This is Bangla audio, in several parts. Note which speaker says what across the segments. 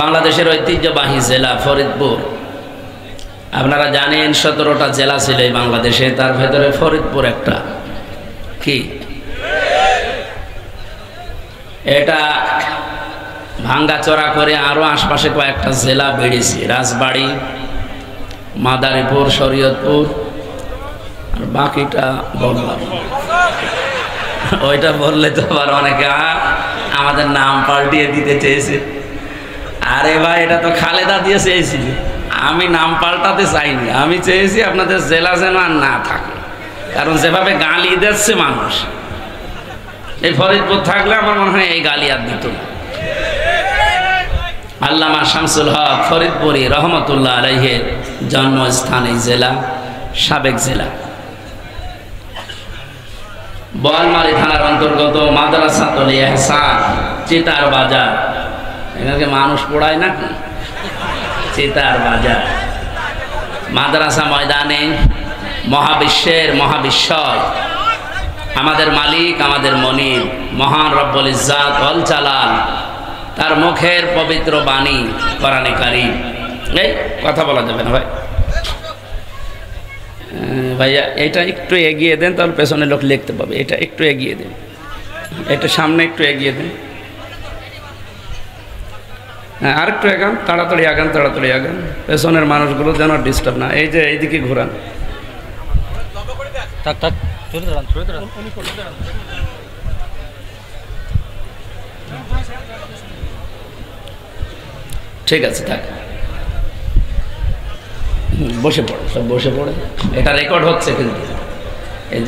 Speaker 1: বাংলাদেশের ঐতিহ্যবাহী জেলা ফরিদপুর। আপনারা জানেন 17টা জেলা ছিল এই বাংলাদেশে, তার ভেতরে ফরিদপুর একটা। কি এটা ভাঙ্গাচোরা করে আরো আশপাশে কয়েকটা জেলা বেড়েছে, রাজবাড়ী, মাদারীপুর, শরীয়তপুর, আর বাকিটা বললাম। ওইটা বললে তো আবার অনেকে আমাদের নাম পাল্টিয়ে দিতে চেয়েছে। আরে ভাই, এটা তো খালেদা দিয়ে চেয়েছিল, আমি নাম পাল্টাতে চাইনি। আমি চেয়েছি আপনাদের জেলা যেন আর না থাকে, কারণ যেভাবে গালি দিচ্ছে মানুষ, এই ফরিদপুর থাকলে আমার মনে হয় এই গালি আর দিত না। আল্লামা শামসুল হক ফরিদপুরি রহমতুল্লাহ আলাইহির জন্মস্থান এই জেলা, সাবেক জেলা। বোয়ালমারী থানার অন্তর্গত মাদ্রাসাতুল ইহসান, চিতার বাজার। এখানে মানুষ পড়ায় নাকি? চিতার বাজার মাদ্রাসা ময়দানে মহাবিশ্বের মহাবিশ্বর আমাদের মালিক, আমাদের মনিব, মহান রব্বুল ইজ্জাত ওয়াল জালাল, তার মুখের পবিত্র বাণী কোরআনে কারীম। এই কথা বলা যাবে না ভাই। ভাইয়া এটা একটু এগিয়ে দেন, তাহলে পেছনে লোক লিখতে পাবে। এটা একটু এগিয়ে দেন, এটা সামনে একটু এগিয়ে দেন। হ্যাঁ, আর একটু আগান, তাড়াতাড়ি আগান, তাড়াতাড়ি আগান, পেছনের মানুষগুলো যেন ডিস্টার্ব না। এই যে এইদিকে ঘুরান। ঠিক আছে, থাক, বসে পড়ে, সব বসে পড়ে। এটা রেকর্ড হচ্ছে, কিন্তু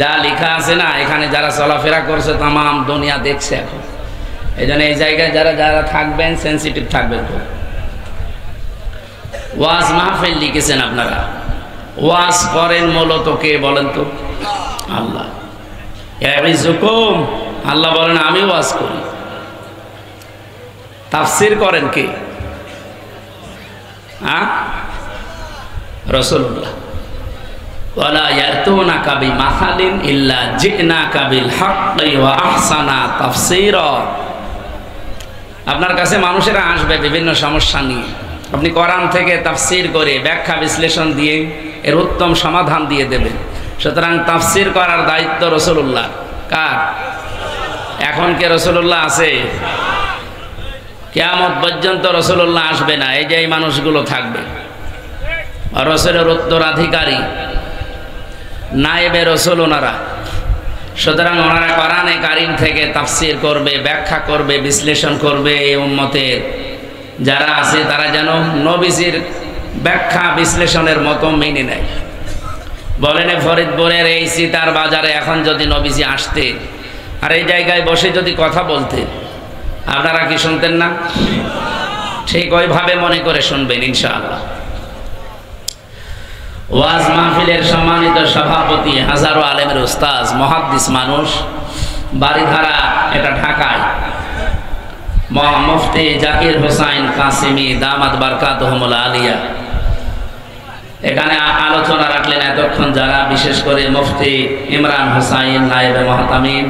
Speaker 1: যা লেখা আছে না, এখানে যারা চলাফেরা করছে তাম দুনিয়া দেখছে এখন। এই জন্য এই জায়গায় যারা যারা থাকবেন সেন্সিটিভ থাকবেন। তো ওয়াজ মাহফিল লিখেছেন আপনারা, ওয়াজ করেন মূলত কে বলেন তো? আল্লাহ। আল্লাহ বলেন আমি ওয়াজ করি। তাফসীর করেন কে? রাসূলুল্লাহ। ওয়ালা ইয়াতুনাকা বিমাসালিন ইল্লা জিনাকা বিল হাক্কি ওয়া আহসানা তাফসীরা। আপনার কাছে মানুষেরা আসবে বিভিন্ন সমস্যা নিয়ে, আপনি কোরআন থেকে তাফসীর করে ব্যাখ্যা বিশ্লেষণ দিয়ে এর উত্তম সমাধান দিয়ে দেবেন। সুতরাং তাফসীর করার দায়িত্ব রাসূলুল্লাহ। কার? এখন কে রাসূলুল্লাহ আছে? কিয়ামত পর্যন্ত রাসূলুল্লাহ আসবে না, এই যে এই মানুষগুলো থাকবে। রাসূলের উত্তরাধিকারী, নায়েবে রাসূল ওনারা। সুতরাং ওনারা কোরআনে কারীম থেকে তাফসীর করবে, ব্যাখ্যা করবে, বিশ্লেষণ করবে। এই উম্মতের যারা আছে তারা যেন নবীজির ব্যাখ্যা বিশ্লেষণের মতো মেনে নেয়। বলেন ফরিদপুরের এই চিতার বাজারে এখন যদি নবীজি আসতেন আর এই জায়গায় বসে যদি কথা বলতেন, আপনারা কি শুনতেন না? ঠিক ওইভাবে মনে করে শুনবেন ইনশাআল্লাহ। ওয়াজ মাহফিলের সম্মানিত সভাপতি, হাজারো আলেমের উস্তাজ, মুহাদ্দিস মানুষ, বাড়িধারা এটা ঢাকায়, মুফতি জাকির হোসাইন কাসিমি দামাত বারকাতুহুমুল আলিয়া। এখানে আলোচনা রাখলেন এতক্ষণ যারা, বিশেষ করে মুফতি ইমরান হোসাইন নায়েবে মুহতামিম,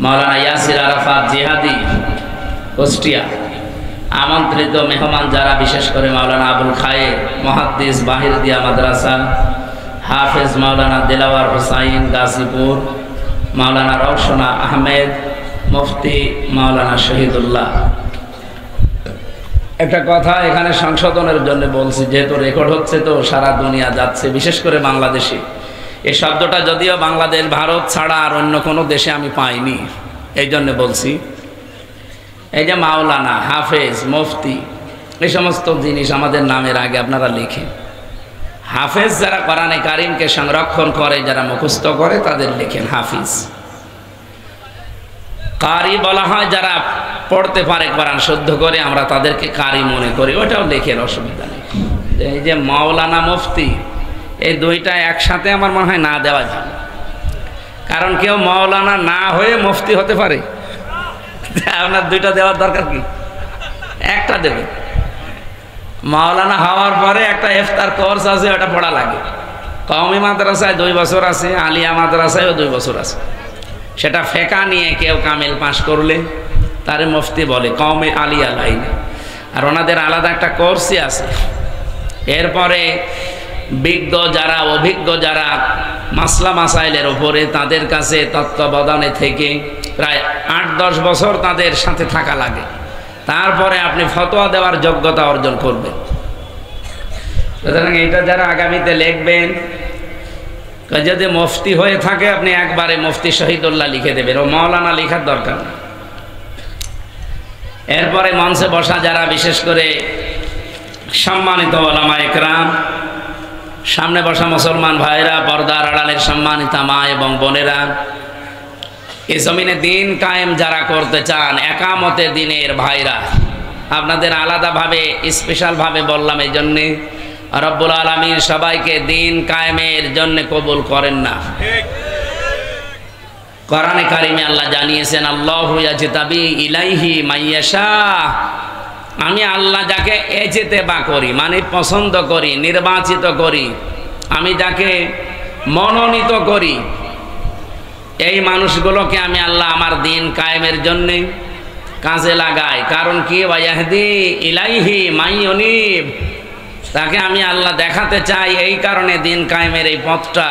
Speaker 1: মাওলানা ইয়াসির আরাফাত জিহাদি কুষ্টিয়া। আমন্ত্রিত মেহমান যারা, বিশেষ করে মাওলানা আবুল খায়ের মুহাদ্দিস বাহিরদিয়া মাদ্রাসা, হাফেজ মাওলানা দিলাওয়ার হোসাইন গাজীপুর, মাওলানা রওশনা আহমেদ, মুফতি মাওলানা শহীদুল্লাহ। একটা কথা এখানে সংশোধনের জন্য বলছি, যেহেতু রেকর্ড হচ্ছে তো সারা দুনিয়া যাচ্ছে, বিশেষ করে বাংলাদেশে। এই শব্দটা যদিও বাংলাদেশ, ভারত ছাড়া আর অন্য কোনো দেশে আমি পাইনি, এই জন্য বলছি। এই যে মাওলানা, হাফেজ, মুফতি, এই সমস্ত জিনিস আমাদের নামের আগে আপনারা লিখেন। হাফেজ যারা কোরআনে কারীমকে সংরক্ষণ করে, যারা মুখস্থ করে, তাদের লিখেন হাফিজ। কারি বলা হয় যারা পড়তে পারে, কোরআন শুদ্ধ করে, আমরা তাদেরকে কারি মনে করি, ওটাও লেখেন, অসুবিধা নেই। এই যে মাওলানা, মুফতি, এই দুইটা একসাথে আমার মনে হয় না দেওয়া যায়, কারণ কেউ মাওলানা না হয়ে মুফতি হতে পারে। আপনার দুইটা দেওয়ার দরকার কি? একটা দেবে। মাওলানা হওয়ার পরে একটা ইফতার কোর্স আছে, ওটা পড়া লাগে। কওমি মাদ্রাসায় 2 বছর আছে, আলিয়া মাদ্রাসায়ও 2 বছর আছে। সেটা ফেকা নিয়ে কেউ কামিল পাশ করলে তারে মুফতি বলে, কওমি আলিয়া লাইনে। আর ওনাদের আলাদা একটা কোর্সই আছে। এরপরে বিজ্ঞ যারা, অভিজ্ঞ যারা মাসলা মাসাইলের ওপরে, তাদের কাছে তত্ত্বাবধানে থেকে প্রায় 8-10 বছর তাদের সাথে থাকা লাগে। তারপরে আপনি ফতোয়া দেওয়ার যোগ্যতা অর্জন করবেন। সুতরাং এটা যারা আগামীতে লিখবেন, যদি মুফতি হয়ে থাকে আপনি একবারে মুফতি শহীদুল্লাহ লিখে দেবেন, ও মাওলানা লেখার দরকার নেই। এরপরে মঞ্চে বসা যারা, বিশেষ করে সম্মানিত ওলামা ইকরাম, সামনে বসা মুসলমান ভাইরা, পর্দার আড়ালের সম্মানিতা মা এবং বোনেরা, এই জমিনে দিন কায়েম যারা করতে চান, একামতে দিনের ভাইরা, আপনাদের আলাদাভাবে স্পেশালভাবে বললাম এই জন্যে, রব্বুল আলামিন সবাইকে দিন কায়েমের জন্য কবুল করেন না। কোরআনে কারিমে আল্লাহ জানিয়েছেন, আল্লাহু ইয়াজতাবি ইলাইহি মাইয়াশা, আমি আল্লাহ যাকে এজতেবা করি, মানে পছন্দ করি, নির্বাচিত করি, আমি যাকে মনোনীত করি, এই মানুষগুলোকে আমি আল্লাহ আমার দিন কায়েমের জন্যে কাজে লাগাই। কারণ কি, ওয়াহদি ইলাইহি মাইয়ুনিব, তাকে আমি আল্লাহ দেখাতে চাই এই কারণে দিন কায়েমের এই পথটা,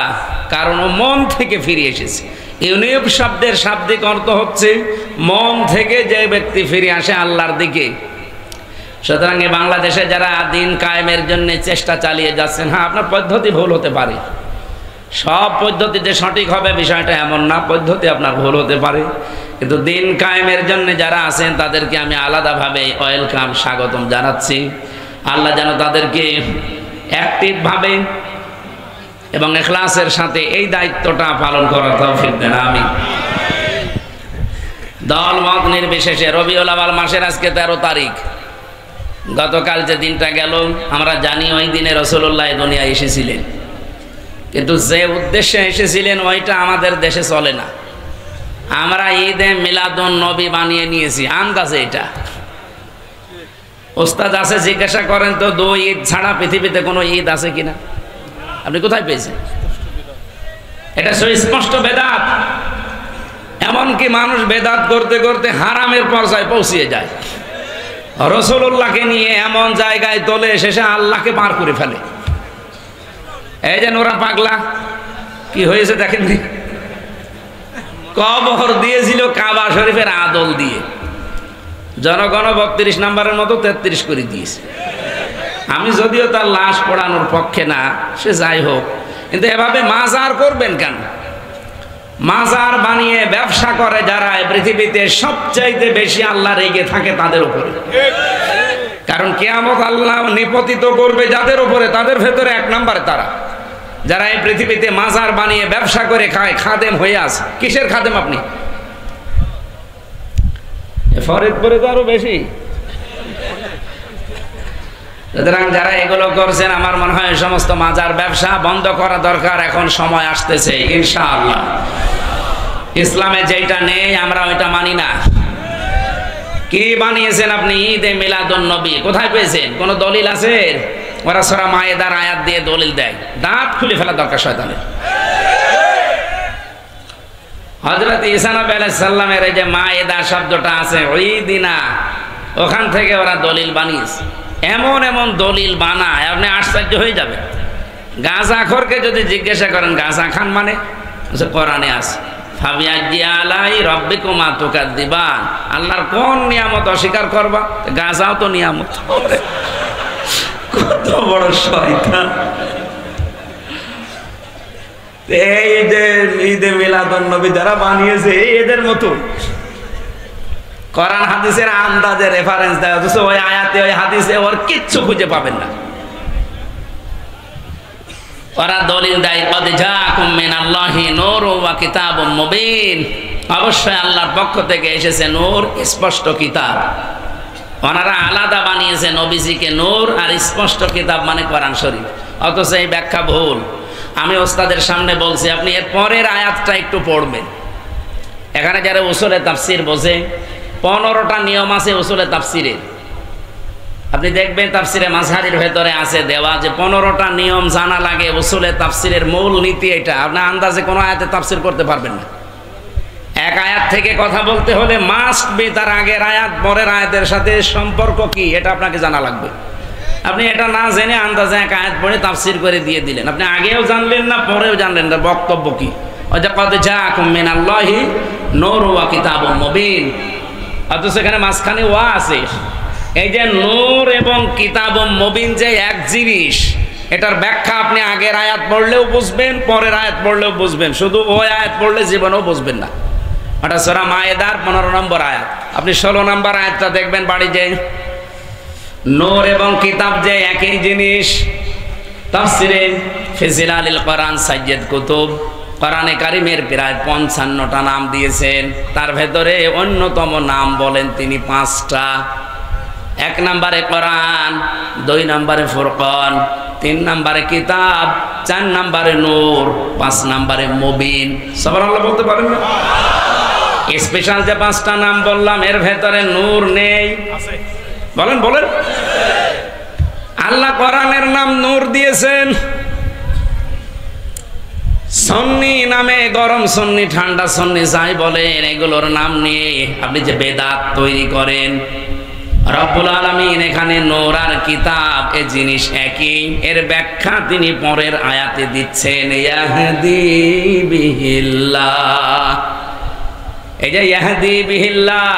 Speaker 1: কারণ ও মন থেকে ফিরে এসেছে। ইউনিব শব্দের শাব্দিক অর্থ হচ্ছে মন থেকে যে ব্যক্তি ফিরে আসে আল্লাহর দিকে। সুতরাং বাংলাদেশে যারা দিন কায়েমের জন্য চেষ্টা চালিয়ে যাচ্ছেন, হ্যাঁ আপনার পদ্ধতি ভুল হতে পারে, সব পদ্ধতি যে সঠিক হবে বিষয়টা এমন না, পদ্ধতি আপনার ভুল হতে পারে, কিন্তু দিন কায়েমের জন্য যারা আছেন তাদেরকে আমি আলাদাভাবে ওয়েলকাম, স্বাগতম জানাচ্ছি। আল্লাহ যেন তাদেরকে অ্যাক্টিভভাবে এবং ইখলাসের সাথে এই দায়িত্বটা পালন করার তৌফিক দেন, আমিন। দল মত নির্বিশেষে রবিউল আউয়াল মাসের আজকে 13 তারিখ, গতকাল যে দিনটা গেল আমরা জানি ওই দিনে রাসূলুল্লাহ দুনিয়ায় এসেছিলেন, কিন্তু যে উদ্দেশ্যে এসেছিলেন ওইটা আমাদের দেশে চলে না। আমরা ঈদে মিলাদুন নবী বানিয়ে নিয়েছি আন্দাজে। এটা ওস্তাদ আছে, জিজ্ঞাসা করেন তো 2 ঈদ ছাড়া পৃথিবীতে কোনো ঈদ আছে কিনা? আপনি কোথায় পেয়েছেন? এটা সুস্পষ্ট বেদাত। এমনকি মানুষ বেদাত করতে করতে হারামের পর্যায়ে পৌঁছিয়ে যায়, রাসূলুল্লাহকে নিয়ে এমন জায়গায় তোলে, শেষে আল্লাহকে পার করে ফেলে। এই যে নোরা পাগলা কি হয়েছে দেখেননি, কবর দিয়েছিল কাবা শরীফের আদল দিয়ে, জনগণ 32 নম্বরের মতো 33 করে দিয়েছে। আমি যদিও তার লাশ পোড়ানোর পক্ষে না, সে যাই হোক, কিন্তু এভাবে মাজার করবেন কেন? মাজার বানিয়ে ব্যবসা করে যারা, পৃথিবীতে সবচাইতে বেশি আল্লাহ রেগে থাকে তাদের উপরে। কারণ কিয়ামত আল্লাহ নিপতিত করবে যাদের উপরে, তাদের ভেতরে 1 নম্বরে তারা, যারা এই পৃথিবীতে মাজার বানিয়ে ব্যবসা করে খায়, খাদেম হয়ে আছে। কিসের খাদেম আপনি? ফরিদপুরে তো আরো বেশি। সুতরাং যারা এগুলো করছেন, আমার মনে হয় সমস্ত মাজার ব্যবসা বন্ধ করা দরকার। এখন সময় আসতেছে ইনশাআল্লাহ। ইসলামে যেটা নেই আমরা ওইটা মানি না। কি বানিয়েছেন আপনি? ঈদে মিলাদুন নবী কোথায় পেয়েছেন? কোন দলিল আছে? ওরা সূরা মায়েদার আয়াত দিয়ে দলিল দেয়, দাঁত খুলে ফেলা দরকার শয়তানের। হযরত ঈসা নবী আলাইহিস সালামের এই যে মায়েদা শব্দটা আছে, ঈদিনা, ওখান থেকে ওরা দলিল বানিয়েছে। এমন এমন দলিল বানায় আপনি আশ্চর্য হয়ে যাবেন। গাঁজাখোরকে যদি জিজ্ঞাসা করেন গাঁজা খান মানে, কোরআনে আছে ফাবিআইয়ি আলাই রাব্বিকুমা তুকাদ্দিবান, আল্লাহর কোন নিয়ামত অস্বীকার করবা? গাঁজাও তো নিয়ামত। কত বড় শয়তান! এই যে ঈদে মিলাদুন নবী যারা বানিয়েছে এদের মতো কোরআন হাদিসের আন্দাজে রেফারেন্স দেয়, অথচ ওই আয়াতে ওই হাদিসে ওর কিচ্ছু খুঁজে পাবেন না। ওরা দলিল দেয় কদ জাআকুম মিনাল্লাহি নূরুন ওয়া কিতাবুম মুবিন, অবশ্যই আল্লাহর পক্ষ থেকে এসেছে নূর, স্পষ্ট কিতাব। ওনারা আলাদা বানিয়েছে নবীজিকে নূর আর স্পষ্ট কিতাব মানে কোরআন শরীফ, অথচ এই ব্যাখ্যা ভুল। আমি ওস্তাদের সামনে বলছি, আপনি এর পরের আয়াতটা একটু পড়বেন। এখানে যারা উসুলে তাফসির বোঝে, 15টা নিয়ম আছে উসুলে তাফসিরের। আপনি দেখবেন তাফসিরে মাযহারির ভেতরে আছে দেওয়া যে 15টা নিয়ম জানা লাগে উসুলে তাফসিরের মূল নীতি এটা। আপনি আন্দাজে কোনো আয়াতে তাফসির করতে পারবেন না। এক আয়াত থেকে কথা বলতে হলে মাস্ট বি তার আগের আয়াত পরের আয়াতের সাথে সম্পর্ক কি এটা আপনাকে জানা লাগবে। আপনি এটা না জেনে আন্দাজে এক আয়াত পড়ে তাফসীর করে দিয়ে দিলেন, আপনি আগেও জানলেন না পরেও জানলেন না বক্তব্য কি। ওই যে কদ জাআকুম মিনাল্লাহি নূরুন ওয়া কিতাবুম মুবিন, অথচ এখানে মাঝখানে ওয়া আছে। এই যে নূর এবং কিতাবুম মুবিন যে এক জিনিস, এটার ব্যাখ্যা আপনি আগের আয়াত পড়লেও বুঝবেন, পরের আয়াত পড়লেও বুঝবেন, শুধু ওই আয়াত পড়লে জীবনেও বুঝবেন না। ওটা সূরা মায়েদার 15 নম্বর আয়াত। আপনি 16 নম্বর আয়াতটা দেখবেন বাড়ি যে নূর এবং কিতাব যে একই জিনিস। তাফসিরে ফি জিলালিল কোরআন সাইয়্যিদ কুতুব কোরআনে কারিমের প্রায় 55টা নাম দিয়েছেন, তার ভেতরে অন্যতম নাম বলেন তিনি 5টা। 1 নম্বরে কোরআন, 2 নম্বরে ফুরকান, 3 নম্বরে কিতাব, 4 নম্বরে নূর, 5 নম্বরে মুবিন। সুবহানাল্লাহ বলতে পারেন না? স্পেশাল যে 5টা নাম বললাম এর ভেতরে নূর নেই, আছে? বলেন বলেন। আল্লাহ কোরআনের নাম নূর দিয়েছেন। সুন্নি নামে গরম সুন্নি, ঠান্ডা সুন্নি যাই বলেন, এগুলোর নাম নিয়ে আপনি যে বেদাত তৈরি করেন। রব্বুল আলামিন এখানে নূর আর কিতাব এ জিনিস একই, এর ব্যাখ্যা তিনি পরের আয়াতে দিচ্ছেন। ইয়াহদি বিহিল্লাহ, এই যে ইয়াহদি বিহিল্লাহ,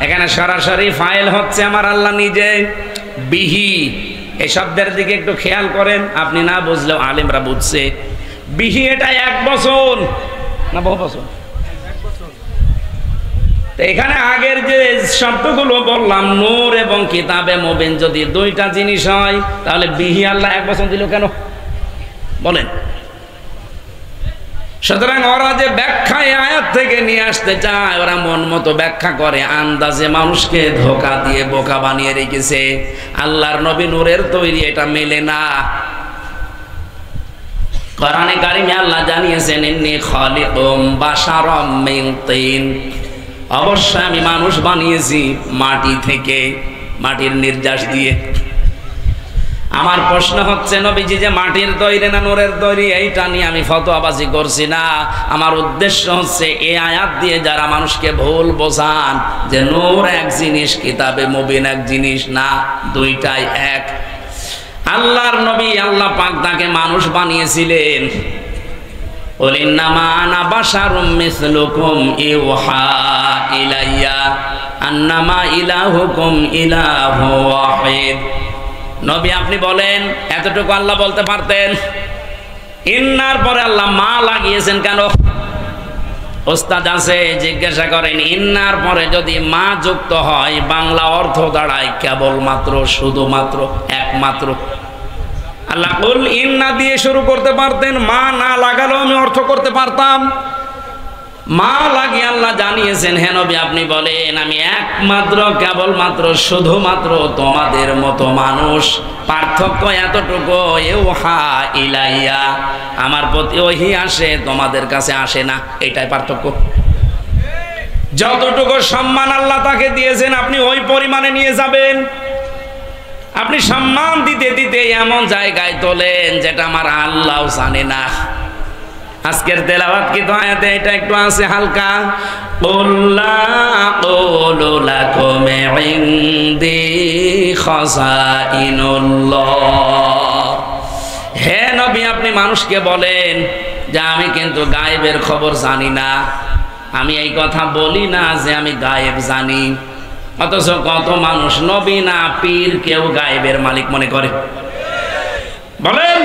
Speaker 1: এখানে সরাসরি ফাইল হচ্ছে আমার আল্লাহ নিজে। বিহি এই শব্দের দিকে একটু খেয়াল করেন, আপনি না বুঝলেও আলেমরা বুঝছে। বিহি এটা 1 বছর না বহু বছর। এখানে আগের যে শব্দগুলো বললাম নূর এবং কিতাবে মুবিন যদি 2টা জিনিস হয়, তাহলে বিহি আল্লাহ 1 বছর দিল কেন বলেন? সুতরাং ওরা যে ব্যাখ্যায় আয়াত থেকে নিয়ে আসতে চায়, ওরা মন মতো ব্যাখ্যা করে, আন্দাজে মানুষকে ধোঁকা দিয়ে বোকা বানিয়ে রেখেছে। আল্লাহর নবী নূরের তৈরি, এটা মেলে না। কোরআনে কারিমে আল্লাহ জানিয়েছেন ইন্নী খালিকুম বাশারাম মিন তিন, অবশ্যই আমি মানুষ বানিয়েছি মাটি থেকে, মাটির নির্যাস দিয়ে। আমার প্রশ্ন হচ্ছে নবীজি যে মাটির তৈরি না নূরের তৈরি, এইটা নিয়ে আমি ফতোয়াবাজি করছি না। আমার উদ্দেশ্য হচ্ছে এই আয়াত দিয়ে যারা মানুষকে ভুল বোঝান যে নূর এক জিনিস, কিতাবে মুবিন এক জিনিস, না, 2টাই এক। আল্লাহর নবী আল্লাহ পাক তাকে মানুষ বানিয়েছিলেন। কুল ইন্নামা আনা বাশারুম মিসলুকুম ইউহা ইলাইয়া আন্নামা ইলাহুকুম ইলাহু ওয়াহিদ। নবী আপনি বলেন, এতটুকু আল্লাহ বলতে পারতেন। ইন্নার পরে আল্লাহ মা লাগিয়েছেন কেন? ওস্তাদ আছে, জিজ্ঞাসা করেন ইন্নার পরে যদি মা যুক্ত হয় বাংলা অর্থ দাঁড়ায় কেবলমাত্র, শুধুমাত্র, একমাত্র। আল্লাহ কুল ইন্না দিয়ে শুরু করতে পারতেন, মা না লাগালেও আমি অর্থ করতে পারতাম। মা লাগিয়ে আল্লাহ জানিয়েছেন হে নবী আপনি বলেন আমি একমাত্র, কেবলমাত্র, শুধুমাত্র তোমাদের মতো মানুষ। পার্থক্য এতটুকু, ইউহা ইলাইয়া, আমার প্রতি ওহী আসে, তোমাদের কাছে আসে না, এটাই পার্থক্য। যতটুকু সম্মান আল্লাহ তাকে দিয়েছেন আপনি ওই পরিমাণে নিয়ে যাবেন। আপনি সম্মান দিতে দিতে এমন জায়গায় তোলেন যেটা আমার আল্লাহও জানে না। আজকের তেলাওয়াত কি তো আয়াতে এটা একটু আছে হালকা, কুল্লা আকুলু লাকুম ইনদি খাযাইনুল্লাহ। হে নবী আপনি মানুষকে বলেন যে আমি কিন্তু গায়েবের খবর জানি না। আমি এই কথা বলি না যে আমি গায়েব জানি, অথচ কত মানুষ নবী না পীর কেউ গায়েবের মালিক মনে করে। বলেন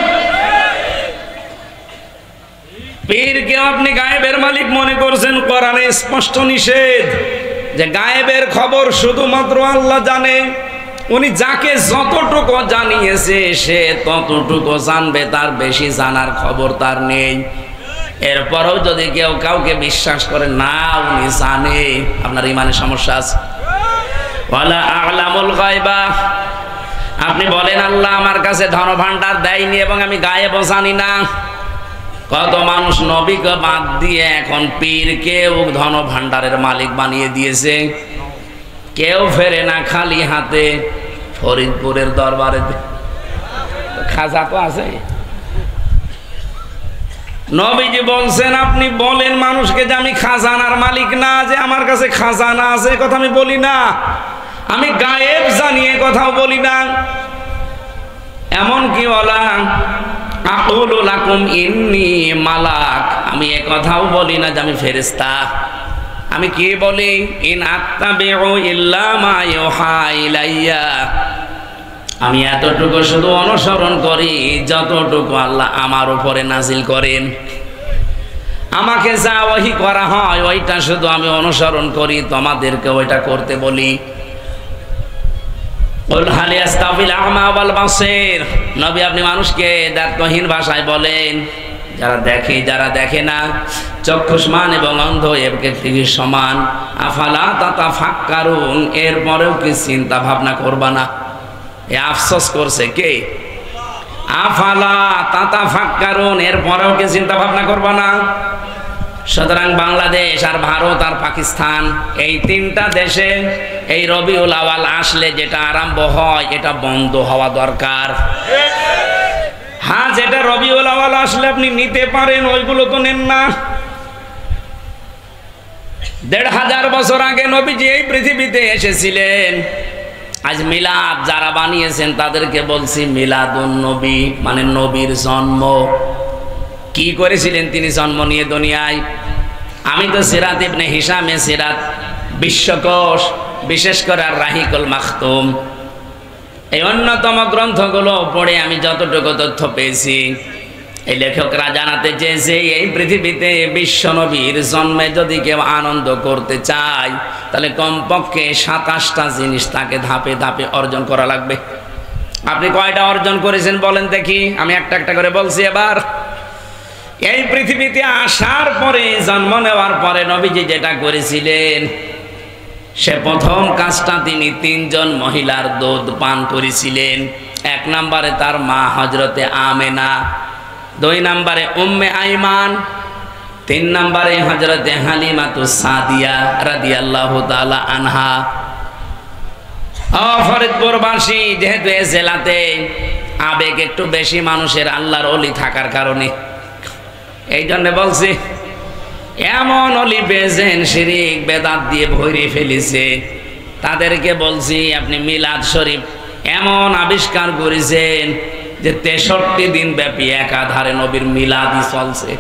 Speaker 1: পীরকে আপনি গায়েবের মালিক মনে করছেন, কোরআনে স্পষ্ট নিষেধ যে গায়েবের খবর শুধুমাত্র আল্লাহ জানে। উনি যাকে যতটুকু জানিয়েছে সে ততটুকু জানবে, তার বেশি জানার খবর তার নেই। এরপরেও যদি কেউ কাউকে বিশ্বাস করে না উনি জানে, আপনার ইমানের সমস্যা আছে। ওয়ালা আ'লামুল গায়বা, আপনি বলেন আল্লাহ আমার কাছে ধন ভান্ডার দেয়নি এবং আমি গায়েবও জানি না। কত মানুষ নবীকে বাদ দিয়ে এখন পীরকেও ধন ভান্ডারের মালিক বানিয়ে দিয়েছে। কেউ ফেরে না খালি হাতে। ফরিদপুরের দরবারে খাজা তো আছে, নবীজি বলছেন আপনি বলেন মানুষকে যে আমি খাজানার মালিক না, যে আমার কাছে খাজানা আছে কথা আমি বলি না, আমি গায়েব জানিয়ে কথাও বলি না। এমন কি ওয়ালা আকুলু লাকুম ইন্নী মালাক, আমি এ কথাও বলি না যে আমি ফেরেশতা। আমি কি বলি? ইন আত্তাবিউ ইল্লা মা ইউহা ইলাইয়া, আমি এতটুকু শুধু অনুসরণ করি যতটুকু আল্লাহ আমার উপরে নাজিল করেন। আমাকে যা ওহী করা হয় ওইটা শুধু আমি অনুসরণ করি, তোমাদেরকে ওইটা করতে বলি। কুল হাল ইয়াস্তাবিল আ'মা ওয়াল বাসীর, নবী আপনি মানুষকে দায়িত্বহীন ভাষায় বলেন যারা দেখে যারা দেখে না, চক্ষুষ্মান এবং অন্ধ একটি সমান। আফালা তাতাফাক্কারুন, এরপরেও কি চিন্তা ভাবনা করবা না? এ আফসোস করছে কে? আফালা তাতাফাক্কারুন, এরপরেও কি চিন্তা ভাবনা করবা না? সুতরাং বাংলাদেশ আর ভারত আর পাকিস্তান এই তিনটা দেশে এই রবিউল আওয়াল আসলে যেটা আরম্ভ হয় এটা বন্ধ হওয়া দরকার। হ্যাঁ, যেটা রবিউল আওয়াল আসলে আপনি নিতে পারেন ওইগুলো তো নেন না। ১৫০০ বছর আগে নবীজি এই পৃথিবীতে এসেছিলেন। আজ মিলাদ যারা বানিয়েছেন তাদেরকে বলছি মিলাদুন নবী, মানে নবীর জন্ম। কি করেছিলেন তিনি জন্ম নিয়ে দুনিয়ায়? আমি তো সিরাত ইবনে হিশামে সিরাত বিশ্বকোষ, বিশেষ করে আর রাহিকুল মাখতুম, এই অন্যতম গ্রন্থগুলো পড়ে আমি যতটুকু তথ্য পেয়েছি, এই লেখকরা জানাতে চেয়েছে এই পৃথিবীতে বিশ্ব নবীর জন্মে যদি কেউ আনন্দ করতে চায় তাহলে কমপক্ষে ২৭টা জিনিস তাকে ধাপে ধাপে অর্জন করা লাগবে। আপনি কয়টা অর্জন করেছেন বলেন দেখি? আমি একটা একটা করে বলছি। এবার এই পৃথিবীতে আসার পরে, জন্ম নেওয়ার পরে নবীজি যেটা করেছিলেন, সে প্রথম কাজটা তিনি ৩ জন মহিলার দুধ পান করেছিলেন। ১ নম্বরে তার মা হযরতে আমেনা, ২ নম্বরে উম্মে আইমান, ৩ নম্বরে হযরতে হালিমাতুস সাদিয়া রাদিয়াল্লাহু তাআলা আনহা। ফরিদপুরবাসী যেহেতু এ জেলাতে আবেগ একটু বেশি মানুষের, আল্লাহর ওলি থাকার কারণে, এই জন্য বলছি এমন অলি পেয়েছেন শিরিক বেদাত দিয়ে ভরে ফেলেছে, তাদেরকে বলছি আপনি মিলাদ শরীফ এমন আবিষ্কার করেছেন যে ৬৩ দিন ব্যাপী একাধারে নবীর মিলাদই চলছে।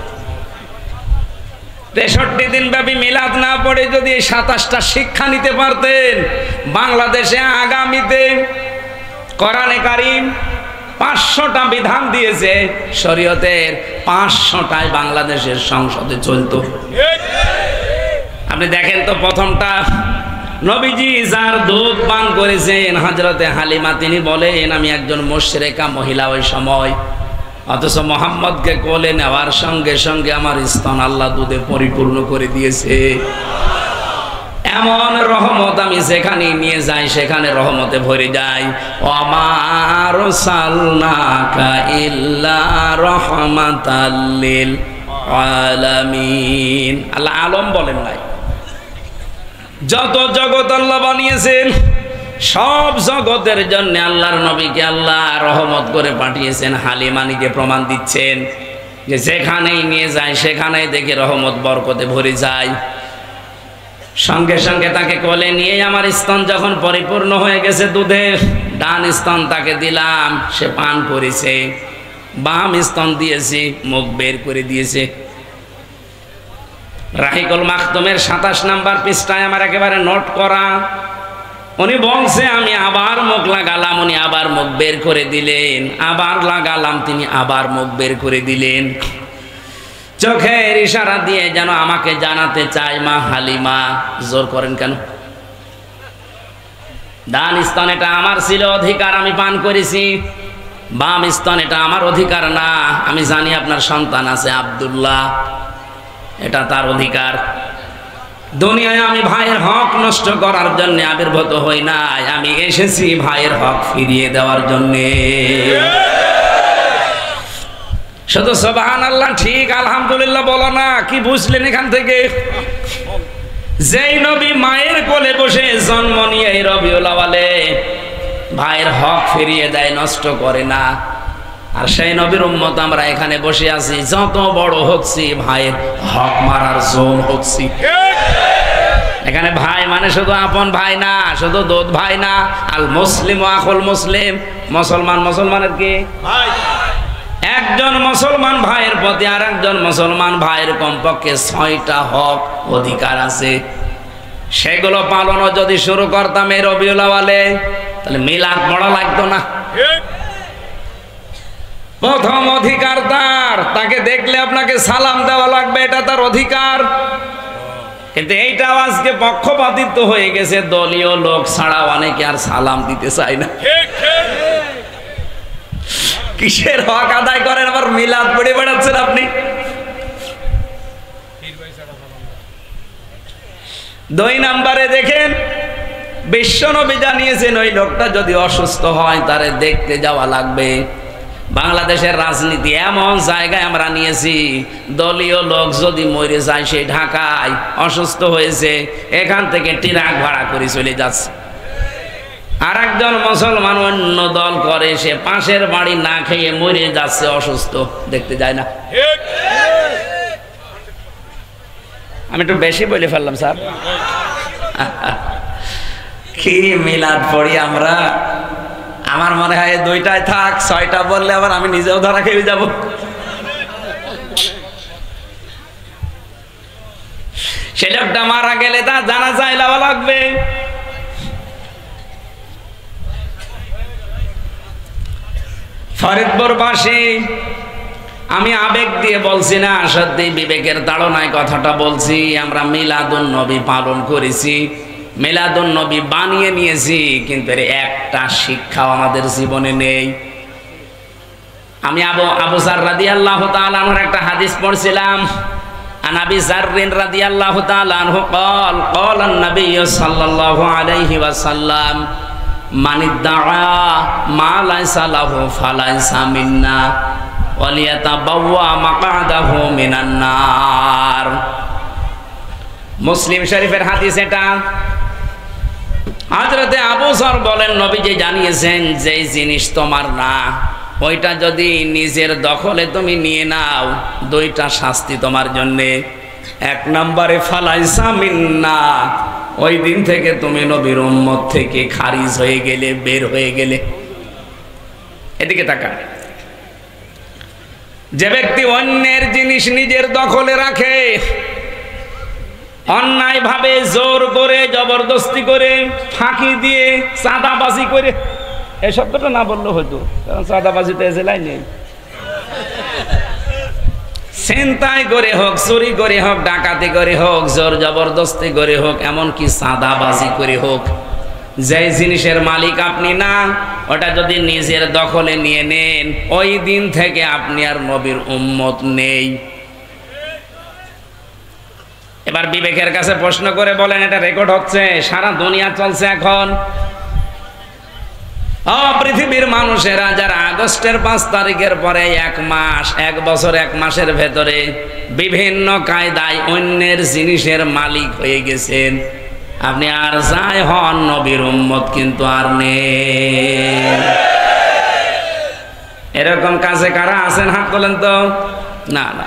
Speaker 1: ৬৩ দিন ব্যাপী মিলাদ না পড়ে যদি ২৭টা শিক্ষা নিতে পারতেন, বাংলাদেশে আগামীতে কোরআনে কারীম ৫০০টা বিধান দিয়েছে শরীয়তের, ৫০০টায় বাংলাদেশের সংসদে চলতো। আপনি দেখেন তো, প্রথমটা নবীজি যার দুধ পান করেছেন হযরতে হালিমা, তিনি বলেন আমি একজন মুশরিকা মহিলা ওই সময়, অথচ মোহাম্মদকে কোলে নেওয়ার সঙ্গে সঙ্গে আমার স্তন আল্লাহ দুধে পরিপূর্ণ করে দিয়েছে। এমন রহমত আমি যেখানে নিয়ে যাই সেখানে রহমতে ভরে যাই। ওয়া আরসালনাকা ইল্লা রাহমাতাল লিল আলামিন। আল্লাহ আলম বলেন নাই, যত জগৎ আল্লাহ বানিয়েছেন সব জগতের জন্য আল্লাহর নবীকে আল্লাহ রহমত করে পাঠিয়েছেন। হালিমা নিজে প্রমাণ দিচ্ছেন যে যেখানেই নিয়ে যায় সেখানেই দেখে রহমত বরকতে ভরে যায়। সঙ্গে সঙ্গে তাকে কোলে নিয়ে আমার স্তন যখন পরিপূর্ণ হয়ে গেছে দুধে, ডান স্তন তাকে দিলাম, সে পান করেছে। বাম স্তন দিয়েছি, মুখ বের করে দিয়েছে। রাহিকুল মাখতুমের ২৭ নম্বর পৃষ্ঠায় আমার একেবারে নোট করা। উনি বলছে আমি আবার মুখ লাগালাম, উনি আবার মুখ বের করে দিলেন, আবার লাগালাম, তিনি আবার মুখ বের করে দিলেন। চোখের ইশারা দিয়ে যেন আমাকে জানাতে চায় মা হালিমা, জোর করেন কেন? ডান স্তন এটা আমার ছিল অধিকার, আমি পান করেছি। বাম স্তন এটা আমার অধিকার না। আমি জানি আপনার সন্তান আছে আব্দুল্লাহ, এটা তার অধিকার। দুনিয়ায় আমি ভাইয়ের হক নষ্ট করার জন্য আবির্ভূত হই নাই, আমি এসেছি ভাইয়ের হক ফিরিয়ে দেওয়ার জন্যে। শুধু সুবহানাল্লাহ ঠিক আলহামদুলিল্লাহ বলো না। কি বুঝলেন এখান থেকে? যেই নবী মায়ের কোলে বসে জন্ম নিয়ে এই রবিউল আওয়ালে ভাইয়ের হক ফিরিয়ে দেয়, নষ্ট করে না, আর সেই নবীর উম্মত আমরা এখানে বসে আছি, যত বড় হচ্ছি ভাইয়ের হক মারার জোন হচ্ছি। এখানে ভাই মানে শুধু আপন ভাই না, শুধু দুধ ভাই না। আল মুসলিম আখুল মুসলিম, মুসলমান মুসলমানের কি ভাই। একজন মুসলমান ভাইয়ের প্রতি আর একজন মুসলমান ভাইয়ের কমপক্ষে 6টা হক অধিকার আছে। সেগুলো পালনও যদি শুরু করতাম এই রবিউল আউয়ালে, তাহলে মিলাদ পড়া লাগতো না। প্রথম অধিকার তাকে দেখলে আপনাকে সালাম দেওয়া লাগবে, এটা তার অধিকার। কিন্তু এইটাও আজকে পক্ষপাতিত্ব হয়ে গেছে, দলীয় লোক ছাড়া অনেকে আর সালাম দিতে চায় না। কিসের হক আদায় করেন, আবার মিলাদ পড়ে বেড়াচ্ছেন আপনি। 2 নম্বরে দেখেন, বিশ্বনবী জানিয়েছেন ওই লোকটা যদি অসুস্থ হয় তারে দেখতে যাওয়া লাগবে। বাংলাদেশের রাজনীতি এমন জায়গায় আমরা নিয়েছি, দলীয় লোক যদি মরে যায়, সে ঢাকায় অসুস্থ হয়েছে, এখান থেকে ট্রাক ভাড়া করে চলে যাচ্ছে। আর একজন মুসলমান অন্য দল করে, সে পাশের বাড়ি না খেয়ে মরে যাচ্ছে, অসুস্থ, দেখতে যায় না। আমি একটু বেশি বলে ফেললাম স্যার। কি মিলাদ পড়ি আমরা। আমার মনে হয় 2টায় থাক, 6টা বললে আবার আমি নিজেও ধরা খেয়ে যাব। সে লোকটা মারা গেলে তার জানাজা দেওয়া লাগবে। ফরিদপুরবাসী, আমি আবেগ দিয়ে বলছি না, সত্যি বিবেকের তাড়নায় কথাটা বলছি। আমরা মিলাদুন নবী পালন করেছি, মিলাদুন নবী বানিয়ে নিয়েছি, কিন্তু এর একটা শিক্ষাও আমাদের জীবনে নেই। আমি আবু যার রাদিয়াল্লাহু তাআলা আনহুর একটা হাদিস পড়ছিলাম। আন আবি যার রাদিয়াল্লাহু তাআলা আনহু قال قال النبي صلى الله عليه وسلم من ادعى ما ليس له فليس منا ওয়ালিয়াতাবাওয়া মাকআদাহু মিনান নার। মুসলিম শরীফের হাদিস এটা। হযরতে আবু যর বলেন, নবীজি জানিয়েছেন যে জিনিস তোমার না, ওইটা যদি নিজের দখলে তুমি নিয়ে নাও, 2টা শাস্তি তোমার জন্য। 1 নম্বরে ফালাইসা মিন্না, ওই দিন থেকে তুমি নবীর উম্মত থেকে খারিজ হয়ে গেলে, বের হয়ে গেলে। এদিকে তাকান। যে ব্যক্তি অন্যের জিনিস নিজের দখলে রাখে, অন্যায় ভাবে, জোর করে, জবরদস্তি করে, ফাঁকি দিয়ে, চাঁদাবাজি করে, এই শব্দটা না বললে হয়তো, কারণ চাঁদাবাজিতে এসে লাই নেই। ছিনতাই করে হোক, চুরি করে হোক, ডাকাতি করে হোক, জোর জবরদস্তি করে হোক, এমনকি চাঁদাবাজি করে হোক, যে জিনিসের মালিক আপনি না, ওটা যদি নিজের দখলে নিয়ে নেন, ওই দিন থেকে আপনি আর নবীর উম্মত নেই। এবার বিবেকের কাছে প্রশ্ন করে বলেন, এটা রেকর্ড হচ্ছে, সারা দুনিয়া চলছে এখন। পৃথিবীর মানুষেরা যারা আগস্টের 5 তারিখের পরে 1 মাস, 1 বছর 1 মাসের ভেতরে বিভিন্ন কায়দায় অন্যের জিনিসের মালিক হয়ে গেছেন, আপনি আর যাই হন, নবীর উম্মত কিন্তু আর নেই। এরকম কাজে কারা আছেন হাত তোলেন তো। না না,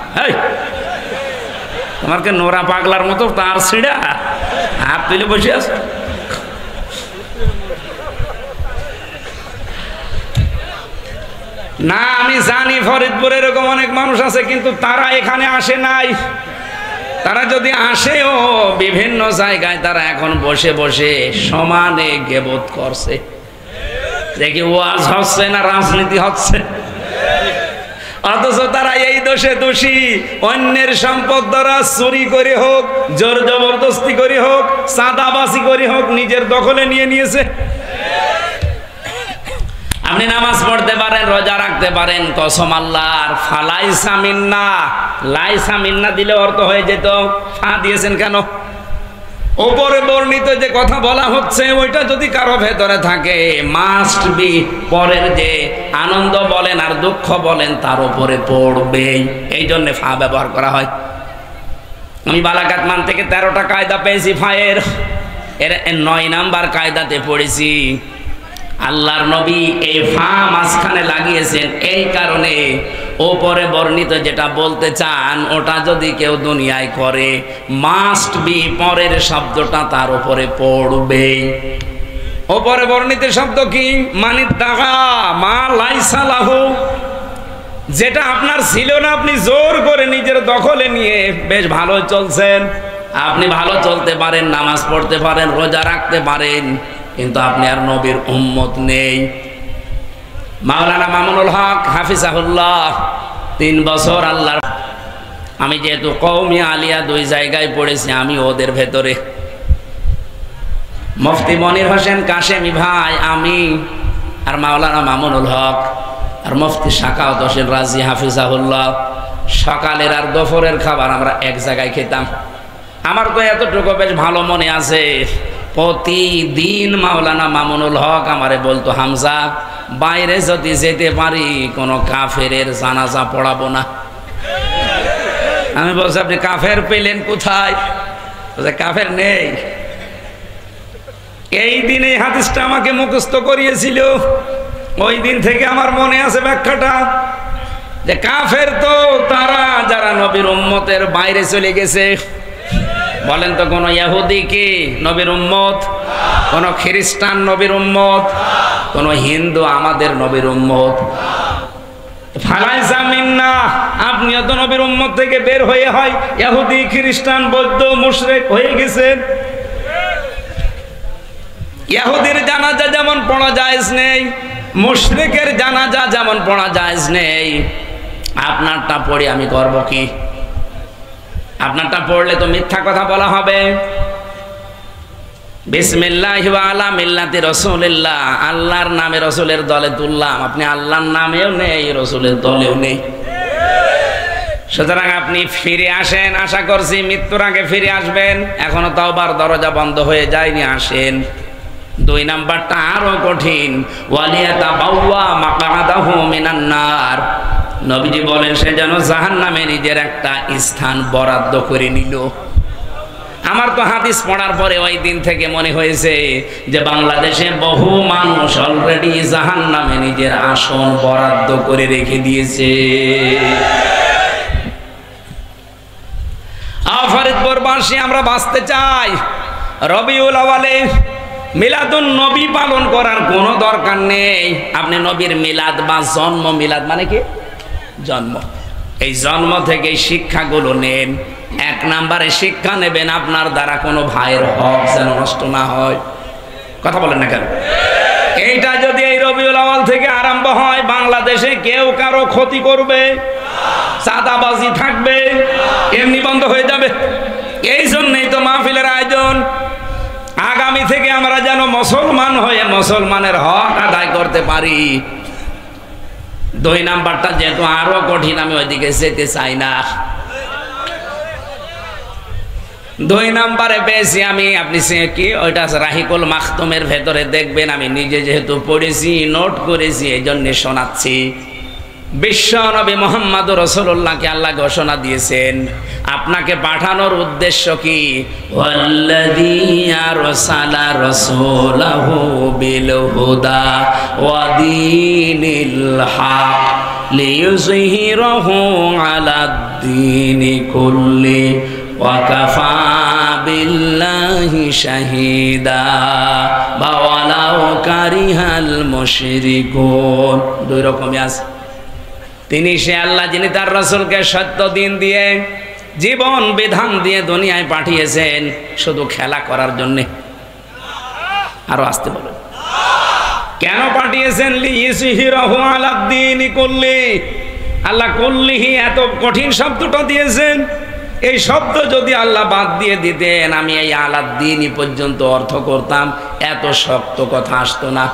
Speaker 1: তোমার কে নোরা পাগলার মতো তার ছিড়া হাত তুলে বসে আছে। না, আমি জানি ফরিদপুরে এরকম অনেক মানুষ আছে, কিন্তু তারা এখানে আসে নাই। তারা যদি আসেও, বিভিন্ন জায়গায় তারা এখন বসে বসে সমানে গীবত করছে। দেখি ওয়াজ হচ্ছে না রাজনীতি হচ্ছে। অথচ তারা এই দোষে দোষী, অন্যের সম্পদ দ্বারা চুরি করে হোক, জোর জবরদস্তি করে হোক, চাঁদাবাজি করে হোক, নিজের দখলে নিয়ে নিয়েছে। আপনি নামাজ পড়তে পারেন, রোজা রাখতে পারেন, কসম আল্লাহর, ফালাইসা মিন্না, লাইসা মিন্না দিলে অর্থ হয়ে যেত। ফা দিয়েছেন কেন? উপরে বর্ণিত যে কথা বলা হচ্ছে, ওইটা যদি কারো ভেতরে থাকে, মাস্ট বি, পরের যে আনন্দ বলেন আর দুঃখ বলেন তার উপরে পড়বেই। এই জন্য ফা ব্যবহার করা হয়। আমি বালাগাত মান থেকে 13টা কায়দা পেয়েছি ফায়ের, এর 9 নাম্বার কায়দাতে পড়েছি। আল্লাহর নবী এই ফা মাঝখানে লাগিয়েছেন এই কারণে ওপরে বর্ণিত যেটা বলতে চান ওটা যদি কেউ দুনিয়ায় করে মাস্ট বি পরের শব্দটা তার উপরে পড়বে। ওপরে বর্ণিত শব্দ কি? মানিত্তাগা মা লাইসা লাহু, যেটা আপনার ছিল না আপনি জোর করে নিজের দখলে নিয়ে বেশ ভালো চলছেন। আপনি ভালো চলতে পারেন, নামাজ পড়তে পারেন, রোজা রাখতে পারেন, কিন্তু আপনি আর নবীর উম্মত নেই। মাওলানা মামুনুল হক হাফিজাহুল্লাহ 3 বছর আল্লাহর, আমি যেহেতু কওমি আলিয়া 2 জায়গায় পড়েছি, আমি ওদের ভেতরে। মুফতি মনির হোসেন কাশেমি ভাই, আমি আর মাওলানা মামুনুল হক আর মুফতি শাকাওয়াত হোসেন রাজি হাফিজাহুল্লাহ সকালের আর দুপুরের খাবার আমরা এক জায়গায় খেতাম। আমার তো এতটুকু বেশ ভালো মনে আছে, প্রতিদিন মাওলানা মামুনুল হক আমারে বলতো, হামজা বাইরে যদি যেতে পারি কোনো কাফেরের জানাজা পড়াবো না। আমি বলছি আপনি কাফের পেলেন কোথায়? কাফের নেই। এই দিন এই হাদিসটা আমাকে মুখস্থ করিয়েছিল, ওই দিন থেকে আমার মনে আছে ব্যাখ্যাটা, যে কাফের তো তারা যারা নবীর উম্মতের বাইরে চলে গেছে। বলেন তো কোন ইহুদি কি নবীর উম্মত? কোন খ্রিস্টান নবীর উম্মত? কোন হিন্দু আমাদের নবীর উম্মত? ফালাইসা মিন্না, আপনিও তো নবীর উম্মত থেকে বের হয়ে হয় ইহুদি খ্রিস্টান বৌদ্ধ মুশরিক হয়ে গেছেন। ইহুদির জানাজা যেমন পড়া জায়েজ নেই, মুশরিকের জানাজা যেমন পড়া জায়েজ নেই, আপনারটা পড়ে আমি করব কি? আপনারটা পড়লে তো মিথ্যা কথা বলা হবে। বিসমিল্লাহি ওয়া আলা মিল্লাতি রাসূলিল্লাহ, আল্লাহর নামে রাসূলের দলে তুললাম। আপনি আল্লাহর নামেও নেই, রাসূলের দলেও নেই। সুতরাং আপনি ফিরে আসেন, আশা করছি মৃত্যুর আগে ফিরে আসবেন। এখনো তাওবার দরজা বন্ধ হয়ে যায়নি, আসেন। 2 নাম্বারটা আরো কঠিন, ওয়ালিয়াতাবাওয়া মাকআদাহু মিনান নার। নবীজি বলেন সে যেন জাহান্নামে নিজের একটা স্থান বরাদ্দ করে নিল। আমার তো হাদিস পড়ার পরে ওই দিন থেকে মনে হয়েছে যে বাংলাদেশে বহু মানুষ অলরেডি জাহান্নামে নিজের আসন বরাদ্দ করে রেখে দিয়েছে। ফরিদপুরবাসী আমরা বাঁচতে চাই। রবিউল আউয়ালে মিলাদুন নবী পালন করার কোনো দরকার নেই। আপনি নবীর মিলাদ বা জন্ম, মিলাদ মানে কি? জন্ম। এই জন্ম থেকে শিক্ষাগুলো নেন। 1 নম্বরে শিক্ষা নেবেন আপনার দ্বারা কোনো ভাইয়ের হক যেন নষ্ট না হয়। কথা বলেন না কেন? এইটা যদি এই রবিউল আউয়াল থেকে আরম্ভ হয়, বাংলাদেশে কেউ কারো ক্ষতি করবে, চাঁদাবাজি থাকবে, এমনি বন্ধ হয়ে যাবে। এই জন্যই তো মাহফিলের আয়োজন। আগামী থেকে আমরা যেন মুসলমান হয়ে মুসলমানের হক আদায় করতে পারি। 2 নাম্বারটা যেহেতু আরো কঠিন, আমি ওইদিকে যেতে চাই না। 2 নাম্বারে পেয়েছি আমি, আপনি কি ওইটা রাহিকুল মাখতুমের ভেতরে দেখবেন। আমি নিজে যেহেতু পড়েছি, নোট করেছি, এই জন্য শোনাচ্ছি। বিশ্ব নবী মুহাম্মদুর রাসূলুল্লাহকে আল্লাহ ঘোষণা দিয়েছেন, আপনাকে পাঠানোর উদ্দেশ্য কি? ওয়াল্লাযী আরসালা রাসূলাহু বিল হুদা ওয়া দীনিল হক লিইয়ুযহিরাহু আলাদ-দীনি কুল্লি ওয়া কাফা বিল্লাহি শাহীদা ওয়ালাউ কারিহাল মুশরিকুন। 2 রকমই আছে। তিনি সে আল্লাহ যিনি তার রাসূলকে সত্য দিন দিয়ে, জীবন বিধান দিয়ে দুনিয়ায় পাঠিয়েছেন শুধু খেলা করার জন্য। আরো আসতে বলেন, কেন পাঠিয়েছেন? লিইয়ুযহিরাহু আলাদ-দীনি কুল্লি। আল্লাহ কুল্লিহি এত কঠিন শব্দটা দিয়েছেন। এই শব্দ যদি আল্লাহ বাদ দিয়ে দিতেন, আমি এই আলাদ-দীনি পর্যন্ত অর্থ করতাম, এত শক্ত কথা আসতো না।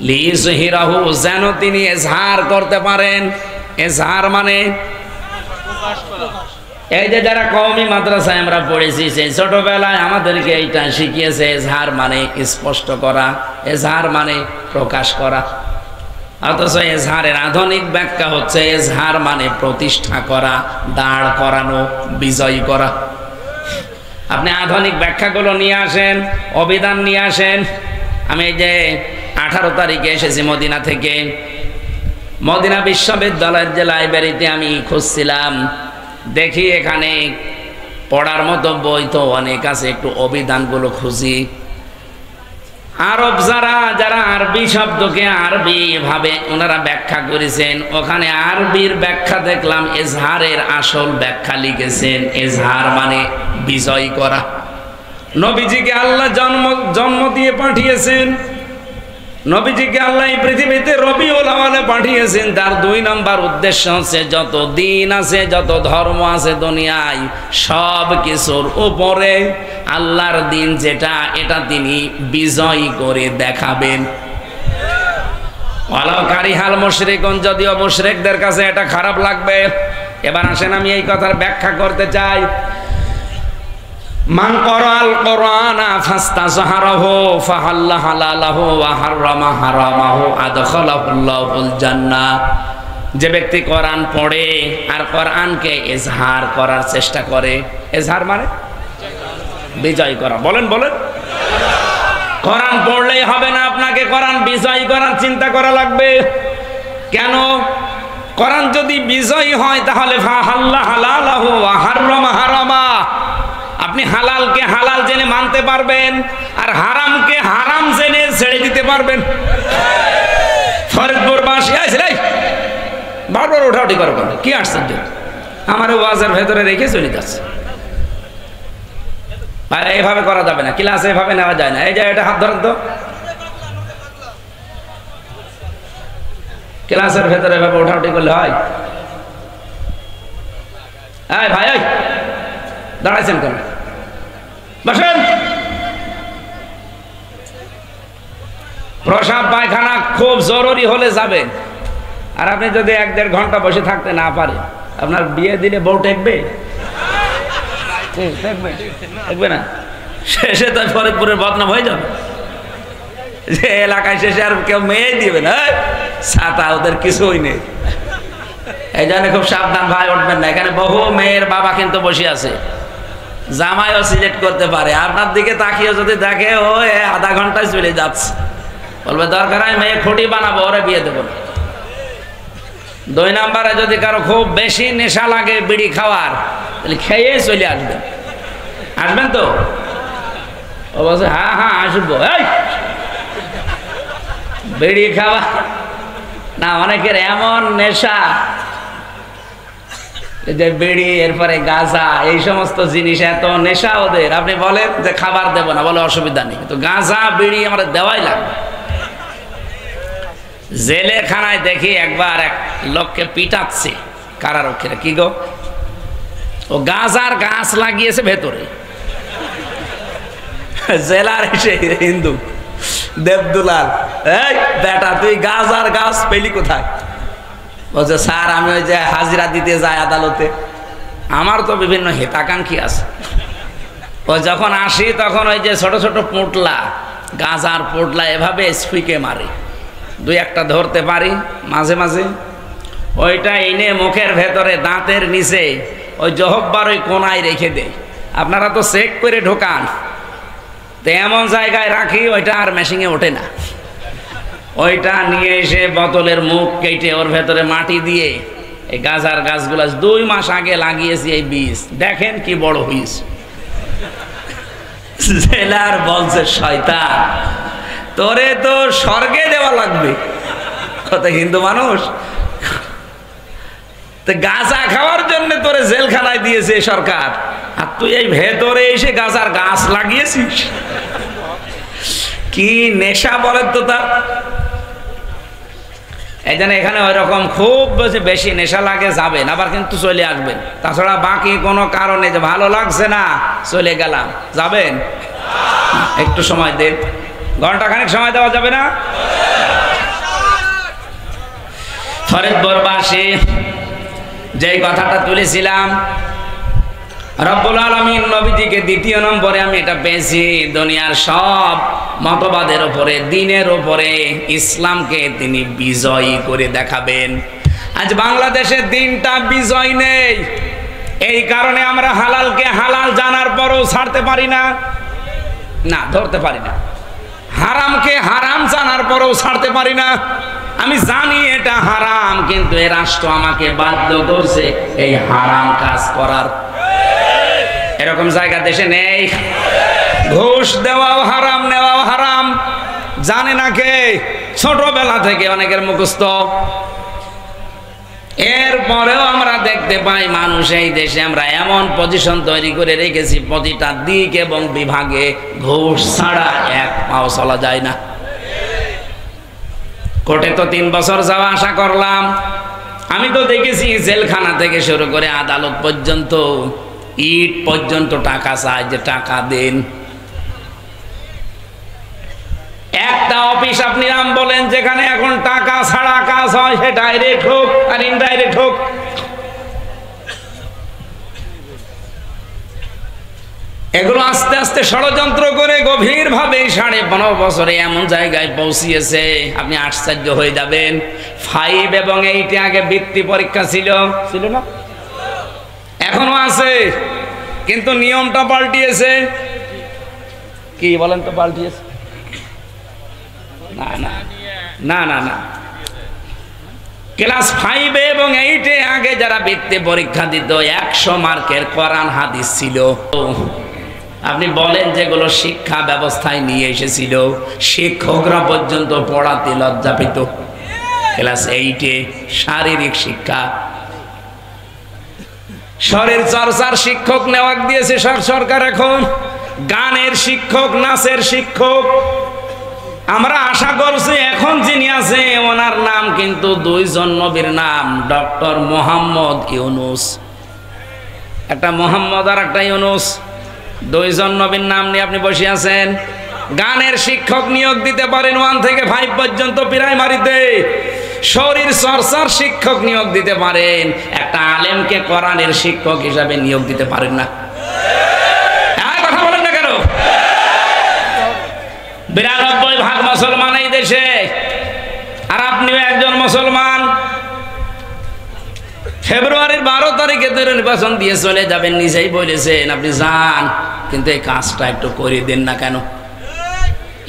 Speaker 1: লিইয়ুযহিরাহু, যেন তিনি এজহার করতে পারেন। এজহার মানে এই যে যারা কওমি মাদ্রাসায় আমরা পড়েছি, সেই ছোটবেলায় আমাদেরকে এইটা শিখিয়েছে। এজহার মানে স্পষ্ট করা, এজহার মানে প্রকাশ করা। অথচ এজহারের আধুনিক ব্যাখ্যা হচ্ছে এজহার মানে প্রতিষ্ঠা করা, দাঁড় করানো, বিজয়ী করা। আপনি আধুনিক ব্যাখ্যাগুলো নিয়ে আসেন, অভিধান নিয়ে আসেন। আমি এই যে 18 তারিখে এসেছি মদিনা থেকে। মদিনা বিশ্ববিদ্যালয়ের যে লাইব্রেরিতে আমি খুঁজছিলাম, দেখি এখানে পড়ার মতো বই তো অনেক আছে, একটু অভিধানগুলো খুঁজি। আরব যারা আরবি শব্দকে আরবি ভাবে ওনারা ব্যাখ্যা করেছেন, ওখানে আরবির ব্যাখ্যা দেখলাম এজহারের আসল ব্যাখ্যা লিখেছেন, এজহার মানে বিজয় করা। নবীজিকে আল্লাহ জন্ম দিয়ে পাঠিয়েছেন, নবীজিকে আল্লাহ এই পৃথিবীতে রবিউল আওয়ালে পাঠিয়েছেন। তার 2 নম্বর উদ্দেশ্য হচ্ছে যত দিন আছে, যত ধর্ম আছে দুনিয়ায়, সব কিছুর উপরে আল্লাহর দিন যেটা, এটা তিনি বিজয় করে দেখাবেন। ওয়ালাউ কারিহাল মুশরিকুন, যদিও মুশরিকদের কাছে এটা খারাপ লাগবে। এবার আসেন আমি এই কথার ব্যাখ্যা করতে চাই। মান করাল কোরআনা ফাস্তাজহারাহু ফাহাল্লা হালালাহু ওয়া হারামা হারামাহু আদখালাহুল্লাহুল জান্নাহ। যে ব্যক্তি কোরআন পড়ে আর কোরআনকে ইজহার করার চেষ্টা করে, ইজহার মানে বিজয় করা। বলেন বলেন, কোরআন পড়লেই হবে না, আপনাকে কোরআন বিজয় করার চিন্তা করা লাগবে। কেন? কোরআন যদি বিজয় হয় তাহলে ফাহাল্লা হালালাহু ওয়া হারামা হারামা, আপনি হালালকে হালাল জেনে মানতে পারবেন আর হারামকে হারাম জেনে ছেড়ে দিতে পারবেন। ফরিদপুরবাসী আছে বারবার ওঠাউঠি করো, কি আশ্চর্য! আমার ওয়াজের ভেতরে রেখে চলে যাচ্ছে। এইভাবে করা যাবে না, ক্লাসে এভাবে নেওয়া যায় না। এই যে এটা হাত ধরেন তো, ক্লাসের ভেতরে এভাবে ওঠাউঠি করলে হয়? এই ভাই, দাঁড়াইছেন কেন? বসেন। প্রসাব পায়খানা খুব জরুরি হলে যাবেন, আর আপনি যদি 1-1.5 ঘন্টা বসে থাকতে না পারে, আপনার বিয়ে দিলে বউ টেকবে? দেখবে না, শেষে তো ফরিদপুরের বদনাম হয়ে যাবে। যে এলাকায় শেষে আর কেউ মেয়ে দিবে না, ছাতা ওদের কিছুই নেই। এই জন্য খুব সাবধান ভাই, উঠবেন না। এখানে বহু মেয়ের বাবা কিন্তু বসে আছে, জামাইও সিলেক্ট করতে পারে। আপনার দিকে তাকিয়ে যদি দেখে ও 1/2 ঘন্টায় চলে যাচ্ছে, বলবে দরকার হয় মেয়ে খুঁটি বানাবো, ওরে বিয়ে দেবো না। 2 নম্বরে যদি কারো খুব বেশি নেশা লাগে বিড়ি খাওয়ার, তাহলে খেয়ে চলে আসবেন। আসবেন তো? ও বলছে হ্যাঁ হ্যাঁ আসবো। এই বিড়ি খাওয়া না, অনেকের এমন নেশা যে বিড়ি, এরপরে গাঁজা, এই সমস্ত জিনিস এত নেশা ওদের। আপনি বলেন যে খাবার দেব না, বলে অসুবিধা নেই, তো গাঁজা বিড়ি আমার দেওয়াই লাগবে। জেলেখানায় দেখি একবার এক লোককে পিটাচ্ছে কারারক্ষীরা। কি গো? ও গাঁজার গাছ লাগিয়েছে ভেতরে। জেলার এসে হিন্দু দেবদুলাল, এই বেটা তুই গাঁজার গাছ পেলি কোথায়? বলছে স্যার আমি ওই যে হাজিরা দিতে যাই আদালতে, আমার তো বিভিন্ন হিতাকাঙ্ক্ষী আছে। ও যখন আসি তখন ওই যে ছোট ছোট পোটলা, গাঁজার পোটলা এভাবে স্পিকে মারে, 2-1টা ধরতে পারি মাঝে মাঝে। ওইটা এনে মুখের ভেতরে দাঁতের নিচে ওই জহব্বার ওই কোনায় রেখে দেয়। আপনারা তো চেক করে ঢোকান, তো এমন জায়গায় রাখি ওইটা আর মেশিনে ওঠে না। ওইটা নিয়ে এসে বোতলের মুখ কেটে ওর ভেতরে মাটি দিয়ে এই গাঁজার গাছগুলা 2 মাস আগে লাগিয়েছি এই বীজ, দেখেন কি বড় হয়েছে। জেলার বলছে শয়তান, তোরে তো স্বর্গে দেওয়া লাগবে। কত হিন্দু মানুষ, তো গাঁজা খাওয়ার জন্য তোরে জেলখানায় দিয়েছে সরকার, আর তুই এই ভেতরে এসে গাঁজার গাছ লাগিয়েছিস। কি নেশা বলেন তো তার। এই জন্য এখানে ওই রকম খুব বেশি নেশা লাগে যাবেন, আবার কিন্তু চলে আসবেন। তাছাড়া বাকি কোনো কারণে যে ভালো লাগছে না চলে গেলাম, যাবেন? একটু সময় দেন, ঘন্টাখানেক সময় দেওয়া যাবে না? ফরিদপুরবাসী যেই কথাটা তুলেছিলাম, রব্বুল আলামিন নবীজিকে 2 নম্বরে আমি এটা পেয়েছি, দুনিয়ার সব মতবাদের উপরে, দিনের উপরে ইসলামকে তিনি বিজয়ী করে দেখাবেন। আজ বাংলাদেশে দিনটা বিজয় নেই, এই কারণে আমরা হালালকে হালাল জানার পরও ছাড়তে পারি না, ধরতে পারি না। হারামকে হারাম জানার পরেও ছাড়তে পারি না। আমি জানি এটা হারাম, কিন্তু এই রাষ্ট্র আমাকে বাধ্য করছে এই হারাম কাজ করার। এরকম জায়গা দেশে নেই? ঘুষ দেওয়াও হারাম, নেওয়াও হারাম। জানে না কে? ছোটবেলা থেকে অনেকের মুখস্থ। এরপরেও আমরা দেখতে পাই মানুষ এই দেশে আমরা এমন পজিশন তৈরি করে রেখেছি, প্রতিটা দিক এবং বিভাগে ঘুষ ছাড়া এক পাও চলা যায় না। কোর্টে তো 3 বছর যাওয়া আশা করলাম। আমি তো দেখেছি জেলখানা থেকে শুরু করে আদালত পর্যন্ত, ইট পর্যন্ত টাকা চায় যে টাকা দেন। একটা অফিস আপনি নাম বলেন যেখানে এখন টাকা ছাড়া কাজ হয়, সে ডাইরেক্ট হোক আর ইনডাইরেক্ট হোক। এগুলো আস্তে আস্তে ষড়যন্ত্র করে গভীরভাবে 15.5 বছরে এমন জায়গায় পৌঁছিয়েছে, আপনি আশ্চর্য হয়ে যাবেন। 5 এবং 8 আগে বৃত্তি পরীক্ষা ছিল না? এখনো আছে, কিন্তু নিয়মটা পাল্টিয়েছে। কি বলেন তো? পাল্টিয়েছে? না। ক্লাস 5 এবং 8 আগে যারা বৃত্তি পরীক্ষা দিত 100 মার্কের কোরআন হাদিস ছিল। আপনি বলেন যেগুলো শিক্ষা ব্যবস্থায় নিয়ে এসেছিল, শিক্ষকরা পর্যন্ত পড়াতে লজ্জা পেত। ক্লাস 8 শারীরিক শিক্ষা, শরীর চর্চার শিক্ষক নেওয়া দিয়েছে সরকার। এখন গানের শিক্ষক, নাচের শিক্ষক। আমরা আশা করছি এখন যিনি আছে ওনার নাম কিন্তু 2 জন নবীর নাম, ডক্টর মোহাম্মদ ইউনুস। একটা মোহাম্মদ আর একটা ইউনুস, 2 জন নবীর নাম নিয়ে আপনি বসে আছেন। গানের শিক্ষক নিয়োগ দিতে পারেন 1 থেকে 5 পর্যন্ত প্রাইমারিতে। শরীর চর্চার শিক্ষক নিয়োগ দিতে পারেন, একটা আলেমকে কোরআনের শিক্ষক হিসাবে নিয়োগ দিতে পারেন না। কথা বলেন না কেন? 92% মুসলমান এই দেশে, আর আপনিও একজন মুসলমান। ফেব্রুয়ারির 12 তারিখে নির্বাচন দিয়ে চলে যাবেন, নিজেই বলেছেন আপনি যান, কিন্তু এই কাজটা একটু করে দেন না কেন?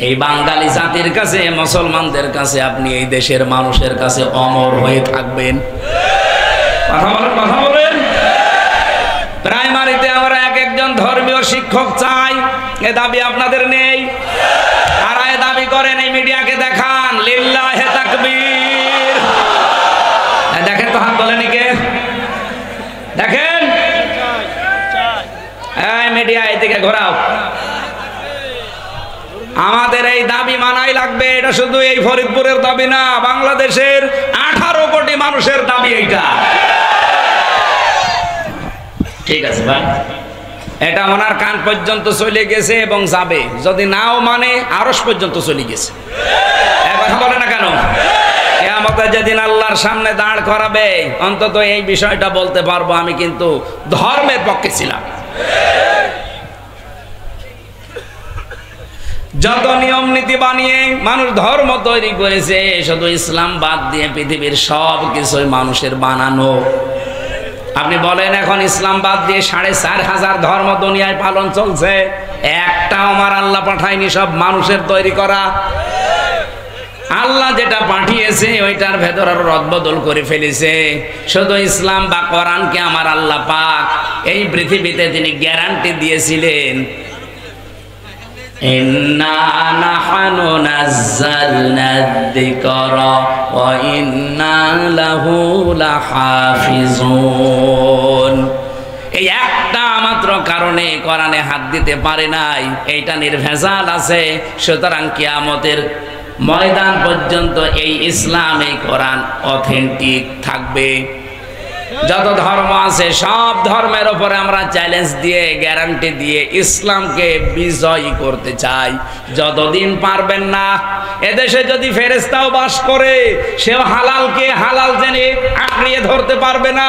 Speaker 1: এই বাঙালি জাতির কাছে, মুসলমানদের কাছে, আপনি এই দেশের মানুষের কাছে অমর হয়ে থাকবেন। কথা বলেন। প্রাইমারিতে আমরা একজন ধর্মীয় শিক্ষক চাই, এ দাবি আপনাদের নেই? আর এ দাবি করেন, এই মিডিয়াকে দেখান, লিল্লাহে তাকবীর। দেখেন তো, হাত বলেন কে? দেখেন, এই মিডিয়া এদিকে ঘোরাও। আমাদের এই দাবি মানাই লাগবে। এটা শুধু এই ফরিদপুরের দাবি না, বাংলাদেশের 18 কোটি মানুষের দাবি এইটা। ঠিক আছে ভাই, এটা ওনার কান পর্যন্ত চলে গেছে এবং যাবে। যদি নাও মানে আরশ পর্যন্ত চলে গেছে। কথা বলে না কেন? কিয়ামতে যেদিন আল্লাহর সামনে দাঁড় করাবে, অন্তত এই বিষয়টা বলতে পারবো আমি কিন্তু ধর্মের পক্ষে ছিলাম। যত নিয়ম নীতি বানিয়ে মানুষ ধর্ম তৈরি করেছে, শুধু ইসলাম বাদ দিয়ে পৃথিবীর সব কিছুই মানুষের বানানো। আপনি বলেন এখন ইসলাম বাদ দিয়ে 4,500 ধর্ম দুনিয়ায় পালন চলছে, একটাও আমার আল্লাহ পাঠায়নি, সব মানুষের তৈরি করা। আল্লাহ যেটা পাঠিয়েছে ওইটার ভেতর আরো রদবদল করে ফেলেছে। শুধু ইসলাম বা কোরআনকে আমার আল্লাহ পাক এই পৃথিবীতে তিনি গ্যারান্টি দিয়েছিলেন, ইন্না নাহনু নাযালনা যিকরা ওয়া ইন্না লাহু লাহাফিজুন। এই একটা মাত্র কারণে কোরআনে হাত দিতে পারে নাই, এইটা নির্ভেজাল আছে। সুতরাং কিয়ামতের ময়দান পর্যন্ত এই ইসলাম, এই কোরআন অথেন্টিক থাকবে। যত ধর্ম আছে সব ধর্মের উপরে আমরা চ্যালেঞ্জ দিয়ে, গ্যারান্টি দিয়ে ইসলামকে বিজয়ী করতে চাই। যতদিন পারবেন না, এদেশে যদি ফেরেশতাও বাস করে, সেও হালালকে হালাল জেনে আঁকড়িয়ে ধরতে পারবে না,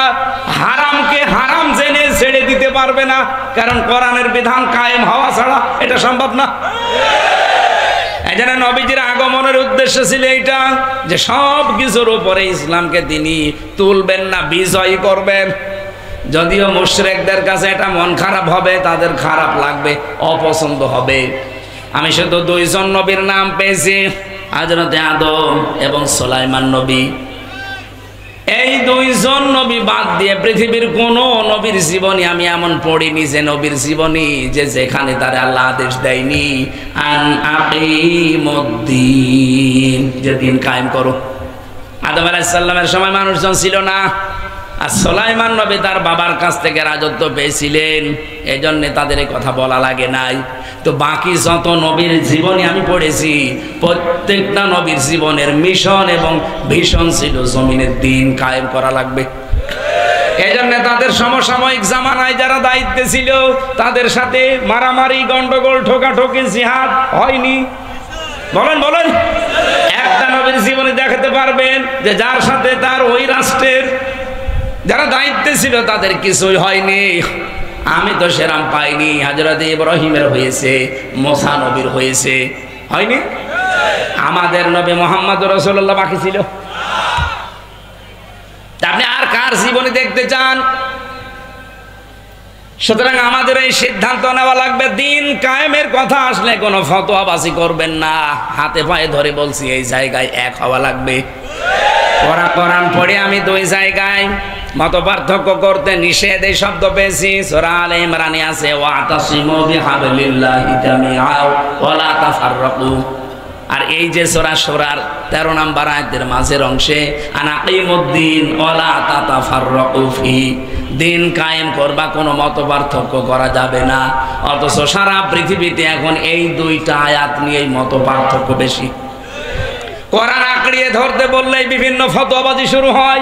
Speaker 1: হারামকে হারাম জেনে ছেড়ে দিতে পারবে না। কারণ কোরআনের বিধান কায়েম হওয়া ছাড়া এটা সম্ভব না। এজন্য নবীজির আগমনের উদ্দেশ্য ছিল এইটা, যে সব কিছুর উপরে ইসলামকে তিনি তুলবেন না, বিজয়ী করবেন। যদিও মুশরিকদের কাছে এটা মন খারাপ হবে, তাদের খারাপ লাগবে, অপছন্দ হবে। আমি শুধু দুইজন নবীর নাম পেয়েছি, হযরত আদম এবং সুলাইমান নবী। এই দুইজন নবী বাদ দিয়ে পৃথিবীর কোন নবীর জীবনী আমি এমন পড়িনি যে নবীর জীবনী যে যেখানে তার আল্লাহ আদেশ দেয়নি আন আকিমুদ্দিন, যে দিন কায়েম করো। আদম আলাইহিস সালামের সময় মানুষজন ছিল না, আর সুলাইমান নবী তার বাবার কাছ থেকে রাজত্ব পেয়েছিলেন, এজন্য তাদের এই কথা বলা লাগে নাই। তো বাকি যত নবীর জীবনী আমি পড়েছি, প্রত্যেকটা নবীর জীবনের মিশন এবং ভিশন ছিল জমিনের দিন কায়েম করা লাগবে। এই জন্য তাদের সমসাময়িক জামানায় যারা দায়িত্বে ছিল তাদের সাথে মারামারি, গন্ডগোল, ঠোকাঠুকি, জিহাদ হয়নি। বলেন বলেন, একটা নবীর জীবনে দেখাতে পারবেন যে যার সাথে তার ওই রাষ্ট্রের যারা দায়িত্বে ছিল তাদের কিছুই হয়নি? আমি তো সেরাম পাইনি। হযরত ইব্রাহিমের হয়েছে, মুসা নবীর হয়েছে, হয়নি? আমাদের নবী মুহাম্মদ রাসূলুল্লাহ বাকি ছিল। আপনি আর কার জীবনী দেখতে চান? সুতরাং আমাদের এই সিদ্ধান্ত নেওয়া লাগবে, দিন কায়েমের কথা আসলে কোনো ফতোয়াবাজি করবেন না। হাতে পায়ে ধরে বলছি, এই জায়গায় এক হওয়া লাগবে। কোরআন পড়ে আমি দুই জায়গায় মত পার্থক্য করতে নিষেধ এই শব্দ পেয়েছি। সূরা আলে ইমরানে আছে ওয়াতাসিমু বিহাবলিল্লাহি জামিআ ওয়া লা তাফাররাকু। আর এই যে সূরার 13 নম্বর আয়াতের মাঝের অংশে আনাকিমুদ্দিন ওয়া লা তাতাফাররাকু ফি, দিন কায়েম করবা, কোনো মত পার্থক্য করা যাবে না। অথচ সারা পৃথিবীতে এখন এই দুইটা আয়াত নিয়েই মত পার্থক্য বেশি। কোরআন আঁকড়িয়ে ধরতে বললেই বিভিন্ন ফতোয়াবাজি শুরু হয়,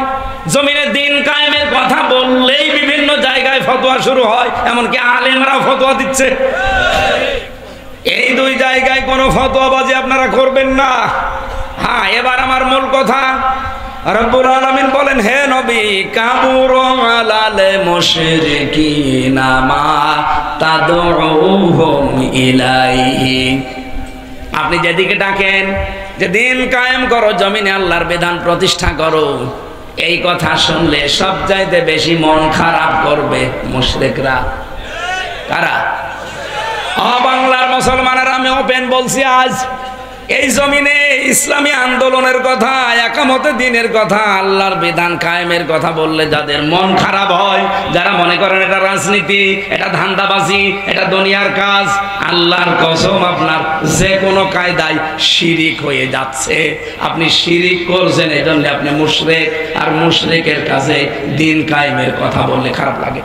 Speaker 1: জমিনে দিন কায়েমের কথা বললেই বিভিন্ন জায়গায় ফতোয়া শুরু হয়, এমনকি আলেমরা ফতোয়া দিচ্ছে। এই দুই জায়গায় কোনো ফতোয়াবাজি আপনারা করবেন না। হ্যাঁ, এবার আমার মূল কথা। রব্বুল আলামিন বলেন, হে নবী, কাবুরু আলাল মুশরিকিনা মা তাদউহুম ইলাইহি, আপনি যেদিকে ডাকেন যে দিন কায়েম করো, জমিনে আল্লাহর বিধান প্রতিষ্ঠা করো, এই কথা শুনলে সবচাইতে বেশি মন খারাপ করবে মুশরিকরা। কারা? বাংলার মুসলমানেরা। আমি ওপেন বলছি, আজ এই জমিনে ইসলামী আন্দোলনের কথা, একামতে দিনের কথা, আল্লাহর বিধান কায়েমের কথা বললে যাদের মন খারাপ হয়, যারা মনে করেন এটা রাজনীতি, এটা ধান্দাবাজি, এটা দুনিয়ার কাজ, আল্লাহর কসম আপনার যে কোনো কায়দায় শিরিক হয়ে যাচ্ছে। আপনি শিরিক করছেন, এই জন্য আপনি মুশরিক, আর মুশরিকের কাছে দিন কায়েমের কথা বললে খারাপ লাগে।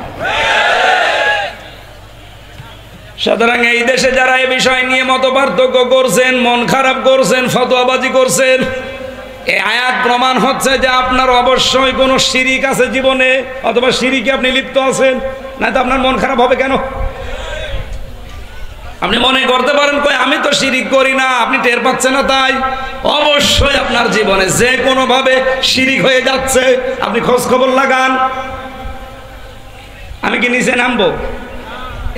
Speaker 1: সুতরাং এই দেশে যারা এই বিষয় নিয়ে মত পার্থক্য করছেন, মন খারাপ করছেন, ফতোয়াবাজি করছেন, এই আয়াত প্রমাণ হচ্ছে যে আপনার অবশ্যই কোনো শিরিক আছে জীবনে, অথবা শিরিকে আপনি লিপ্ত আছেন, না তো আপনার মন খারাপ হবে কেন? আপনি মনে করতে পারেন কই আমি তো শিরিক করি না, আপনি টের পাচ্ছেন না, তাই অবশ্যই আপনার জীবনে যে কোনো ভাবে শিরিক হয়ে যাচ্ছে। আপনি খোঁজ খবর লাগান। আমি কি নিচে নামবো?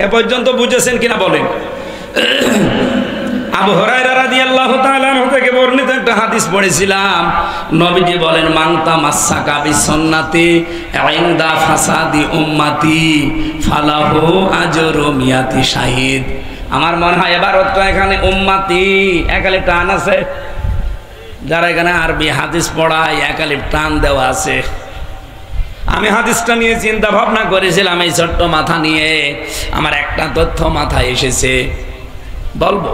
Speaker 1: এ পর্যন্ত বুঝেছেন কিনা বলেন? আবু হুরায়রা রাদিয়াল্লাহু তাআলা আনহু থেকে বর্ণিত একটা হাদিস পড়েছিলাম। নবীজি বলেন, মান তামাসসাকা বিসুন্নতি ইনদা ফাসাদি উম্মতি ফালাহু আজরু মিয়াতি শাহিদ। আমার মনে হয় এবার তো এখানে উম্মতি একালিপ টান আছে, যারা এখানে আরবি হাদিস পড়ায় একালিপ টান দেওয়া আছে। আমি হাদিসটা নিয়ে চিন্তা ভাবনা করেছিলাম, এই ছোট্ট মাথা নিয়ে আমার একটা তথ্য মাথায় এসেছে, বলবো।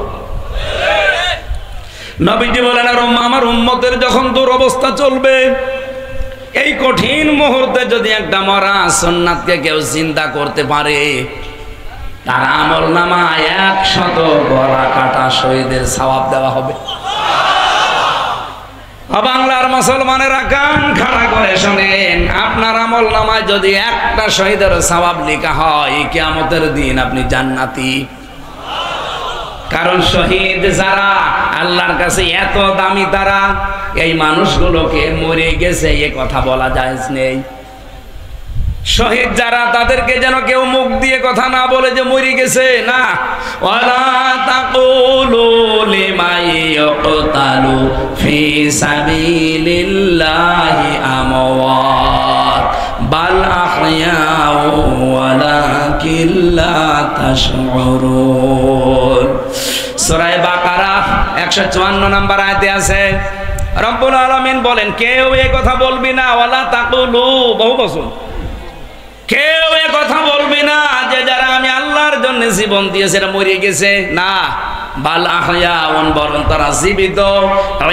Speaker 1: নবীজি বলেন, আর আমার উম্মতের যখন দুরবস্থা চলবে, এই কঠিন মুহূর্তে যদি একটা মরা সুন্নাতকে কেউ চিন্তা করতে পারে, তার আমল নামায় 100 গলা কাটা শহীদের সওয়াব দেওয়া হবে। বাংলার মুসলমানেরা কান খাড়া করে শোনেন, আপনার আমল নামায় যদি একটা শহীদের সওয়াব লেখা হয়, কিয়ামতের দিন আপনি জান্নাতি। কারণ শহীদ যারা আল্লাহর কাছে এত দামি, তারা এই মানুষগুলোকে মরে গেছে এ কথা বলা জায়েজ নেই। শহীদ যারা, তাদেরকে যেন কেউ মুখ দিয়ে কথা না বলে যে মরে গেছে, না। ওয়ালা তাকুলু লিমাই ইয়াকতালু ফি সাবিলিল্লাহি আমওয়াত বাল আহইয়াউ ওয়ালাকিন লা তাশউরুন। সূরা বাকারা 154 নম্বর আয়াতে আছে রব্বুল আলামিন বলেন কেউ এই কথা বলবি না, ওয়ালা তাকুলু, বহু বছর কেউ এ কথা বলবি না যে যারা আমি আল্লাহর জন্য জীবন দিয়েছে এরা মরে গেছে, না, বাল আহয়াউন, বরং তারা জীবিত,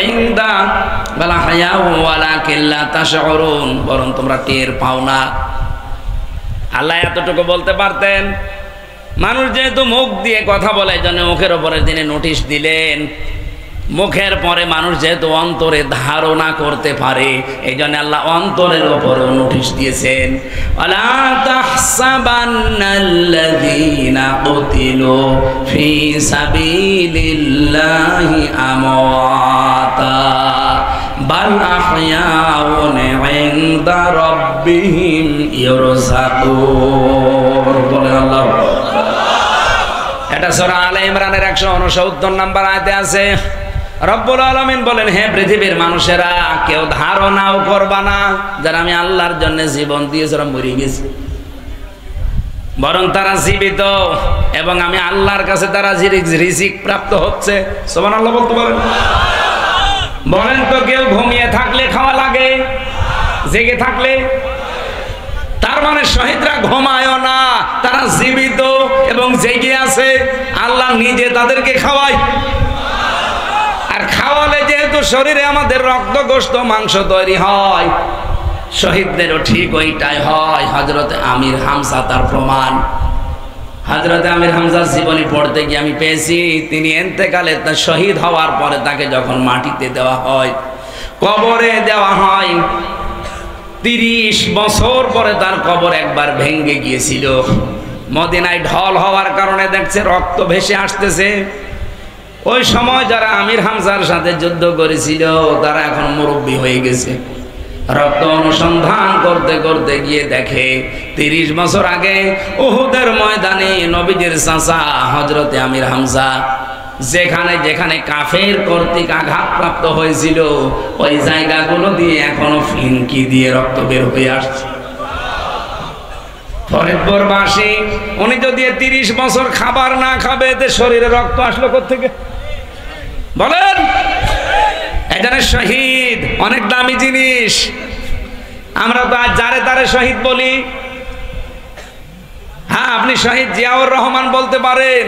Speaker 1: ইনদা বাল আহয়াউ ওয়ালাকিন লা তাশউরুন, বরং তোমরা টের পাও না। আল্লাহ এতটুকু বলতে পারতেন, মানুষ যেহেতু মুখ দিয়ে কথা বলে এই জন্য মুখের উপরে তিনি নোটিশ দিলেন। মুখের পরে মানুষ যেহেতু অন্তরে ধারণা করতে পারে এই জন্য আল্লাহ অন্তরের উপরে নোটিশ দিয়েছেন, ওয়ালা তাহসাবান্নাল্লাযীনা কুতিলু ফি সাবিলিল্লাহি আমওয়াতা বাল আহয়াউন ইনদা রাব্বিহিম ইউরযাকুন। বলেন আল্লাহ। এটা সূরা আলে ইমরানের 169 নম্বর আয়াতে আছে। রব্বুল আলামিন বলেন, হে পৃথিবীর মানুষেরা, কেউ ধারণাও করবা না যারা আমি আল্লাহর জন্য জীবন দিয়েছি ওরা মরে গেছে, বরং তারা জীবিত এবং আমি আল্লাহর কাছে তারা রিজিক প্রাপ্ত হচ্ছে। সুবহানাল্লাহ বলতে বলেন। বলেন তো কেউ ঘুমিয়ে থাকলে খাওয়া লাগে, জেগে থাকলে? তার মানে শহীদরা ঘুমায়ও না, তারা জীবিত এবং জেগে আছে, আল্লাহ নিজে তাদেরকে খাওয়ায়। আর খাওয়ালে যেহেতু শরীরে আমাদের রক্ত গোশত মাংস তৈরি হয়, শহীদদেরও ঠিক ওইটাই হয়। হযরতে আমির হামজা তার প্রমাণ। হযরতে আমির হামজার জীবনী পড়তে গিয়ে আমি পেয়েছি তিনি ইন্তেকালে শহীদ হওয়ার পরে তাকে যখন মাটিতে দেওয়া হয়, কবরে দেওয়া হয়, 30 বছর পরে তার কবর একবার ভেঙে গিয়েছিল। মদিনায় ঢল হওয়ার কারণে দেখছে রক্ত ভেসে আসতেছে। ওই সময় যারা আমির হামজার সাথে যুদ্ধ করেছিল তারা এখন মুরব্বী হয়ে গেছে। রক্ত অনুসন্ধান করতে করতে গিয়ে দেখে 30 বছর আগে উহুদের ময়দানে নবীজির চাচা হযরতে আমির হামজা যেখানে যেখানে কাফের কর্তৃক আঘাতপ্রাপ্ত হয়েছিল ওই জায়গাগুলো দিয়ে এখনো ফিনকি দিয়ে রক্ত বের হয়ে আসছে। ফরিদপুরবাসী উনি যদি 30 বছর খাবার না খাবে এতে শরীরে রক্ত আসলো কোত্থেকে বলেন? এখানে শহীদ অনেক দামি জিনিস। আমরা তো আজ যারে তারে শহীদ বলি। হ্যাঁ, আপনি শহীদ জিয়াউর রহমান বলতে পারেন।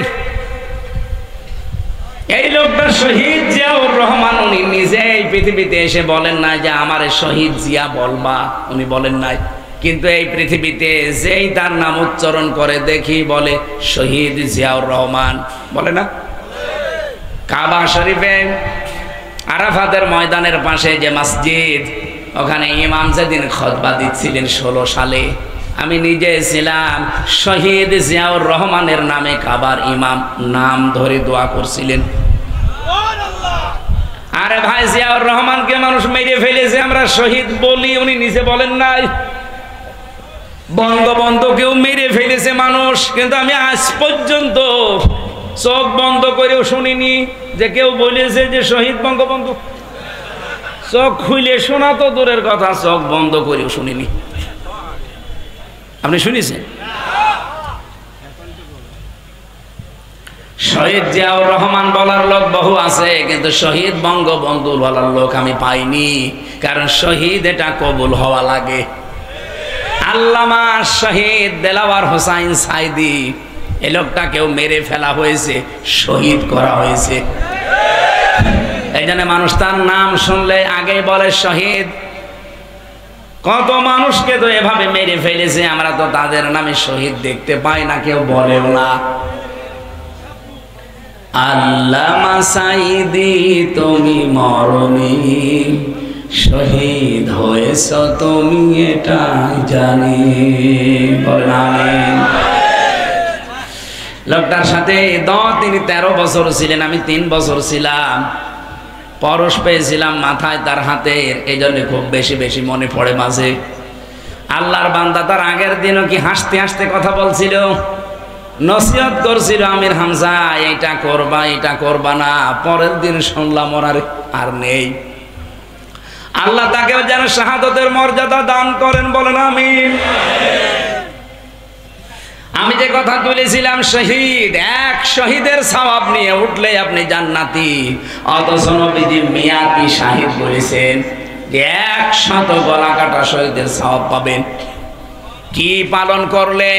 Speaker 1: এই লোকটা শহীদ জিয়াউর রহমান, উনি নিজেই পৃথিবীতে এসে বলেন না যে আমারে শহীদ জিয়া বলবা, উনি বলেন নাই। কিন্তু এই পৃথিবীতে যেই তার নাম উচ্চারণ করে দেখি বলে শহীদ জিয়াউর রহমান, বলে না? কাবা শরীফে আরাফাতের ময়দানের পাশে যে মসজিদ, ওখানে ইমাম যেদিন খুতবা দিচ্ছিলেন 16 সালে, আমি নিজে ছিলাম। শহীদ জিয়াউর রহমানের নামে কাবার ইমাম নাম ধরে দোয়া করছিলেন। আরে ভাই, জিয়াউর রহমানকে মানুষ মেরে ফেলেছে, আমরা শহীদ বলি, উনি নিজে বলেন নাই। বঙ্গবন্ধুকেও মেরে ফেলেছে মানুষ, কিন্তু আমি আজ পর্যন্ত চোখ বন্ধ করেও শুনিনি যে কেউ বলেছে যে শহীদ বঙ্গবন্ধু। চোখ খুলে শোনা তো দূরের কথা, চোখ বন্ধ করেও শুনিনি। আপনি শুনেছেন? শহীদ জিয়াউর রহমান বলার লোক বহু আছে, কিন্তু শহীদ বঙ্গবন্ধু বলার লোক আমি পাইনি। কারণ শহীদ এটা কবুল হওয়া লাগে। আল্লামা শহীদ দেলাওয়ার হোসাইন সাইদি, এই লোকটাকেও মেরে ফেলা হয়েছে, শহীদ করা হয়েছে। এই জন্য মানুষ তার নাম শুনলে আগে বলে শহীদ। কত মানুষকে তো এভাবে মেরে ফেলেছে, আমরা তো তাদের নামে শহীদ দেখতে পাই না, কেউ বলেও না। আল্লামা সাইদি তুমি মরনি, শহীদ হয়েছ তুমি এটা জানি, বলেন আমিন। লোকটার সাথে তিনি 13 বছর ছিলেন, আমি 3 বছর ছিলাম। পরশ পেয়েছিলাম মাথায় তার হাতের, এই জন্য খুব বেশি বেশি মনে পড়ে মাঝে। আল্লাহর বান্দা তার আগের দিনও কি হাসতে হাসতে কথা বলছিল, নসিহত করছিল, আমির হামজা এইটা করবা এটা করবা না। পরের দিন শুনলাম ওনার আর নেই। আল্লাহ তাকেও যেন শাহাদতের মর্যাদা দান করেন, বলেন আমিন। আমি যে কথা তুলেছিলাম শহীদ, এক শহীদের সওয়াব নিয়ে উঠলে আপনি জান্নাতি, অথচ নবীজি মিয়াতি শাহিদ বলেছেন যে 100 গলা কাটা শহীদের সওয়াব পাবেন। কি পালন করলে?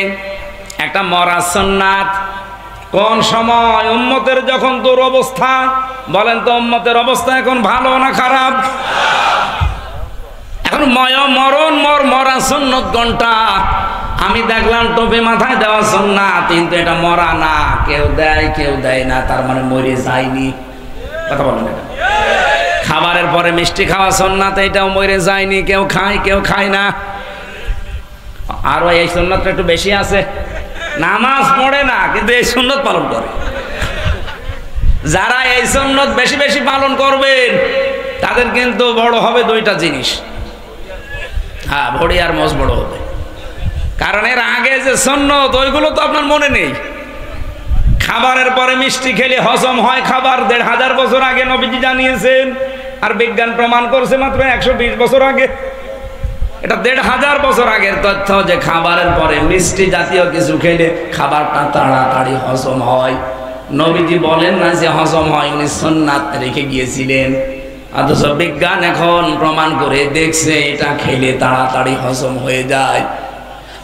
Speaker 1: একটা মরা সুন্নাত। কোন সময়? উম্মতের যখন দুরবস্থা। বলেন তো উম্মতের অবস্থা এখন ভালো না খারাপ? এখন মরা সুন্নত কোনটা? আমি দেখলাম টুপি মাথায় দেওয়া সুন্নাত, কিন্তু এটা মরা না, কেউ দেয় কেউ দেয় না, তার মানে মরে যায়নি। কথা বলেন। খাবারের পরে মিষ্টি খাওয়া সুন্নাত, এটাও মরে যায়নি, কেউ খায় কেউ খায় না। আরো এই সুন্নতটা একটু বেশি আছে, নামাজ পড়ে না কিন্তু এই সুন্নত পালন করে। যারা এই সুন্নত বেশি বেশি পালন করবেন তাদের কিন্তু বড় হবে দুইটা জিনিস, হ্যাঁ, ভড়ি আর মোষ বড় হবে। কারণ এর আগে যে সুন্নত ওইগুলো তো আপনার মনে নেই। খাবারের পরে মিষ্টি খেলে হজম হয় খাবার, 1500 বছর আগে নবীজি জানিয়েছেন, আর বিজ্ঞান প্রমাণ করছে মাত্র 120 বছর আগে। এটা 1500 বছর আগের তথ্য যে খাবারের পরে মিষ্টি জাতীয় কিছু খেলে খাবারটা তাড়াতাড়ি হজম হয়। নবীজি বলেন না যে হজম হয়, উনি সুন্নাত রেখে গিয়েছিলেন। অথচ বিজ্ঞান এখন প্রমাণ করে দেখছে এটা খেলে তাড়াতাড়ি হজম হয়ে যায়।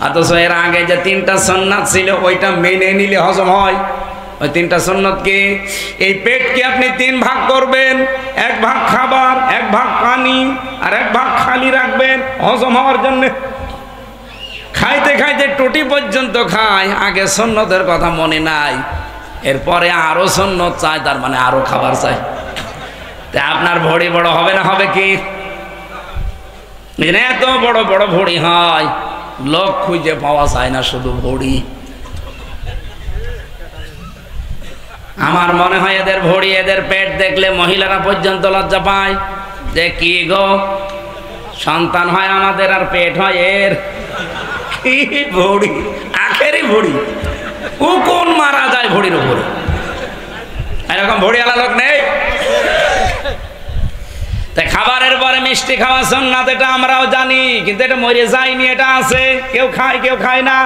Speaker 1: অথচ এর আগে যে 3টা সুন্নাত ছিল ওইটা মেনে নিলে হজম হয়। ওই 3টা সুন্নাত কি? এই পেটকে আপনি 3 ভাগ করবেন, 1 ভাগ খাবার, 1 ভাগ পানি, আর 1 ভাগ খালি রাখবেন হজম হওয়ার জন্য। খাইতে খাইতে টুটি পর্যন্ত খায়, আগে সুন্নতের কথা মনে নাই, এরপরে আরো সুন্নত চায়, তার মানে আরো খাবার চাই। তা আপনার ভড়ি বড় হবে না হবে কি? এত বড় বড় ভড়ি হয়, লোক খুঁজে পাওয়া যায় না, শুধু ভড়ি। আমার মনে হয় এদের ভড়ি, এদের পেট দেখলে মহিলারা পর্যন্ত লজ্জা পায় যে কি গো, সন্তান হয় আমাদের আর পেট হয় এর। কি ভড়ি, আখেরি ভড়ি। ও কোন মারা যায় ভড়ির উপরে? এরকম ভড়িওয়ালা লোক নেই। তাই খাবারের পরে মিষ্টি খাওয়া সুন্নাত, এটা আমরাও জানি, কিন্তু এটা মরে যায়নি, এটা আছে, কেউ খায় কেউ খায় না।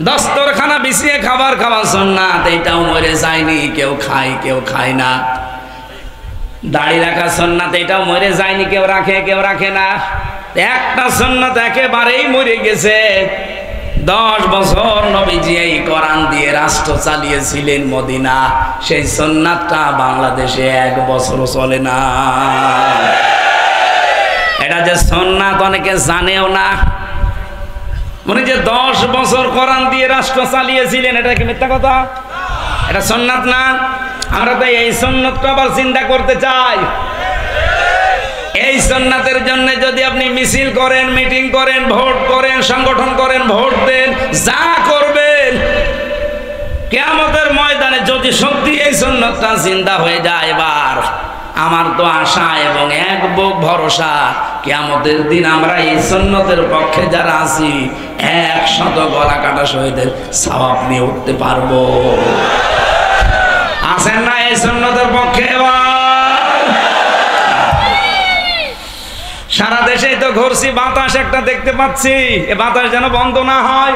Speaker 1: দস্তরখানা বিছিয়ে খাবার খাওয়া সুন্নাত, এটাও মরে যায়নি, কেউ খায় কেউ খায় না। দাড়ি রাখা সুন্নাত, এটাও মরে যায়নি, কেউ রাখে কেউ রাখে না। একটা সুন্নাত একেবারেই মরে গেছে। 10 বছর নবীজি এই কোরআন দিয়ে রাষ্ট্র চালিয়েছিলেন মদিনা, সেই সুন্নাতটা বাংলাদেশে 1 বছর চলে না। এটা যে সুন্নাত অনেকে জানেও না। উনি যে 10 বছর কোরআন দিয়ে রাষ্ট্র চালিয়েছিলেন, এটা কি মিথ্যা কথা? এটা সুন্নাত না? আমরা তো এই সুন্নাতটা আবার চিন্তা করতে চাই। এই সুন্নাতের জন্য যদি আপনি মিছিল করেন, মিটিং করেন, ভোট করেন, সংগঠন করেন, ভোট দেন, যা করবেন, কিয়ামতের ময়দানে যদি সত্যি এই সুন্নাতটা জিন্দা হয়ে যায়, এবার আমার তো আশা এবং এক বুক ভরসা, কিয়ামতের দিন আমরা এই সুন্নতের পক্ষে যারা আছি 100 গলা কাটা শহীদের সওয়াব নিয়ে উঠতে পারবো। আছেন না এই সুন্নতের পক্ষে? সারা দেশেই তো ঘুরছি, বাতাস একটা দেখতে পাচ্ছি, এ বাতাস যেন বন্ধ না হয়।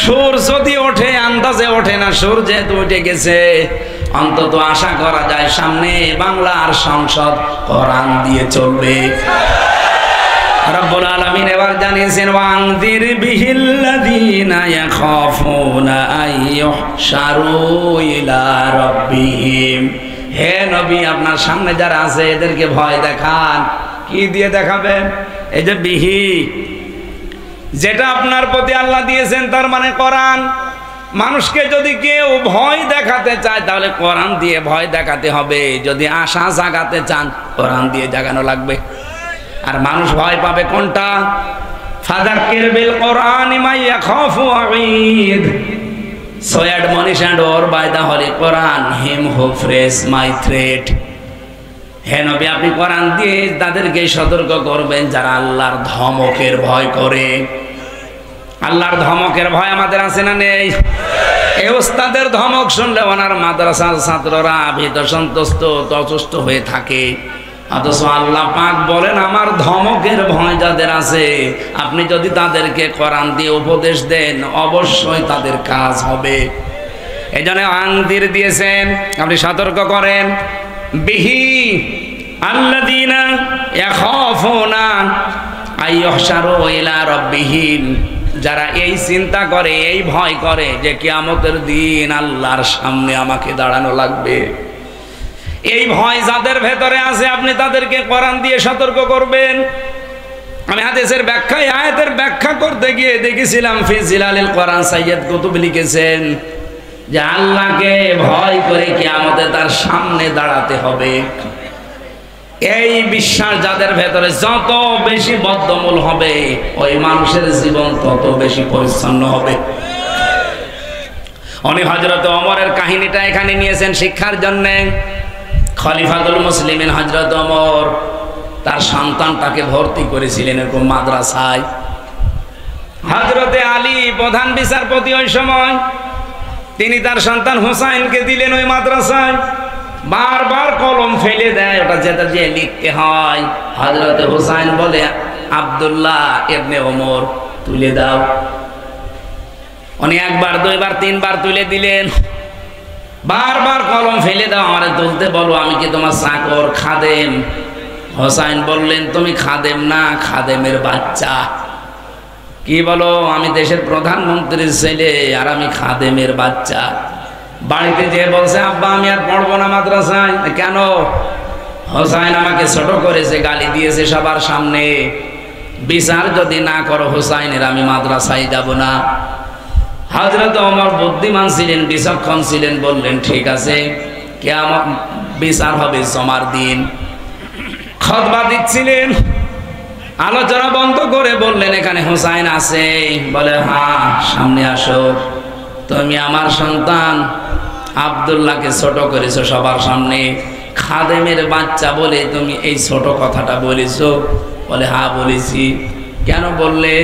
Speaker 1: সুর যদি ওঠে, আন্দাজে ওঠে না, সুর যেহেতু উঠে গেছে, অন্তত আশা করা যায় সামনে বাংলার সংসদ কোরআন দিয়ে চলবে। রব্বুল আলামিন এবার জানিয়েছেন, ওয়ানযির বিহিল্লাযীনা ইয়াখাফুনা আইয়ুহশারু ইলা রাব্বিহিম। হে নবী, আপনার সামনে যারা আছে এদেরকে ভয় দেখান। কি দিয়ে দেখাবেন? এই যে বিহি, যেটা আপনার প্রতি আল্লাহ দিয়েছেন, তার মানে কোরআন। মানুষকে যদি কেউ ভয় দেখাতে চায় তাহলে কোরআন দিয়ে ভয় দেখাতে হবে। যদি আশা জাগাতে চান, কোরআন দিয়ে জাগানো লাগবে। আর মানুষ ভয় পাবে কোনটা? ফাযাক্কির বিল কোরআনি মান ইয়াখাফু ওয়াঈদ। So admonish and or by the Holy Quran him who fears my threat. হে নবী, আপনি কোরআন দিয়ে তাদেরকে সতর্ক করবেন যারা আল্লাহর ধমকের ভয় করে। আল্লাহর ধমকের ভয় আমাদের আছে না নেই? এই ওস্তাদের ধমক শুনলে ওনার মাদ্রাসার ছাত্ররা ভীত সন্ত্রস্ত অসুস্থ হয়ে থাকে। অথচ আল্লাহ পাক বলেন আমার ধমকের ভয় যাদের আছে আপনি যদি তাদেরকে কোরআন দিয়ে উপদেশ দেন অবশ্যই তাদের কাজ হবে। এই জন্য আঙ্গির দিয়েছেন, আপনি সতর্ক করেন বিহি আল্লাযীনা ইয়াখাফুনা আইয়ুহশারু ইলা রাব্বিহিম, যারা এই চিন্তা করে এই ভয় করে যে কিয়ামতের দিন আল্লাহর সামনে আমাকে দাঁড়ানো লাগবে, এই ভয় যাদের ভেতরে আছে আপনি তাদেরকে কোরআন দিয়ে সতর্ক করবেন। আমি হাদিসের ব্যাখ্যায় আয়াতের ব্যাখ্যা করতে গিয়ে দেখেছিলাম ফি জিলালিল কোরআন সাইয়্যিদ কুতুব লিখেছেন যে আল্লাহকে ভয় করে কিয়ামতে তার সামনে দাঁড়াতে হবে। এই বিশ্বাস যাদের ভেতরে যত বেশি বদ্ধমূল হবে ওই মানুষের জীবন তত বেশি পরিচ্ছন্ন হবে। উনি হযরত ওমরের কাহিনীটা এখানে নিয়েছেন শিক্ষার জন্য। খলিফাতুল মুসলিমিন হযরত ওমর তার সন্তানটাকে ভর্তি করেছিলেন এরকম মাদ্রাসায়। হযরতে আলী প্রধান বিচারপতি ওই সময়, তিনি তার সন্তান হুসাইনকে দিলেন ওই মাদ্রাসায়। বারবার কলম ফেলে দেয়, ওটা যেটা দিয়ে লিখতে হয়। হযরতে হুসাইন বলে আব্দুল্লাহ ইবনে ওমর তুলে দাও। উনি একবার দুইবার তিনবার তুলে দিলেন, বারবার কলম ফেলে দাও, আমারে তুলতে বলো, আমি কি তোমার চাকর খাদেম? হুসাইন বললেন তুমি খাদেম না, খাদেমের বাচ্চা। কি বলো? আমি দেশের প্রধানমন্ত্রীর ছেলে আর আমি খাদেমের বাচ্চা। বাড়িতে যেয়ে বলছে আব্বা আমি আর পড়বো না মাদ্রাসায়। কেন? হুসাইন আমাকে ছোট করেছে, গালি দিয়েছে সবার সামনে, বিচার যদি না করো হুসাইনের আমি মাদ্রাসায় যাব না। হযরত ওমর বুদ্ধিমান ছিলেন, বিচক্ষণ ছিলেন, বললেন ঠিক আছে, কিয়ামত বিচার হবে জমার দিন। খুতবা দিচ্ছিলেন, আলোচনা বন্ধ করে বললেন এখানে হুসাইন আছে? বলে হ্যাঁ, সামনে আসো। তুমি আমার সন্তান আব্দুল্লাহকে ছোট করেছো সবার সামনে, খাদেমের বাচ্চা বলে তুমি এই ছোট কথাটা বলেছো? বলে হ্যাঁ বলেছি। কেন বললে?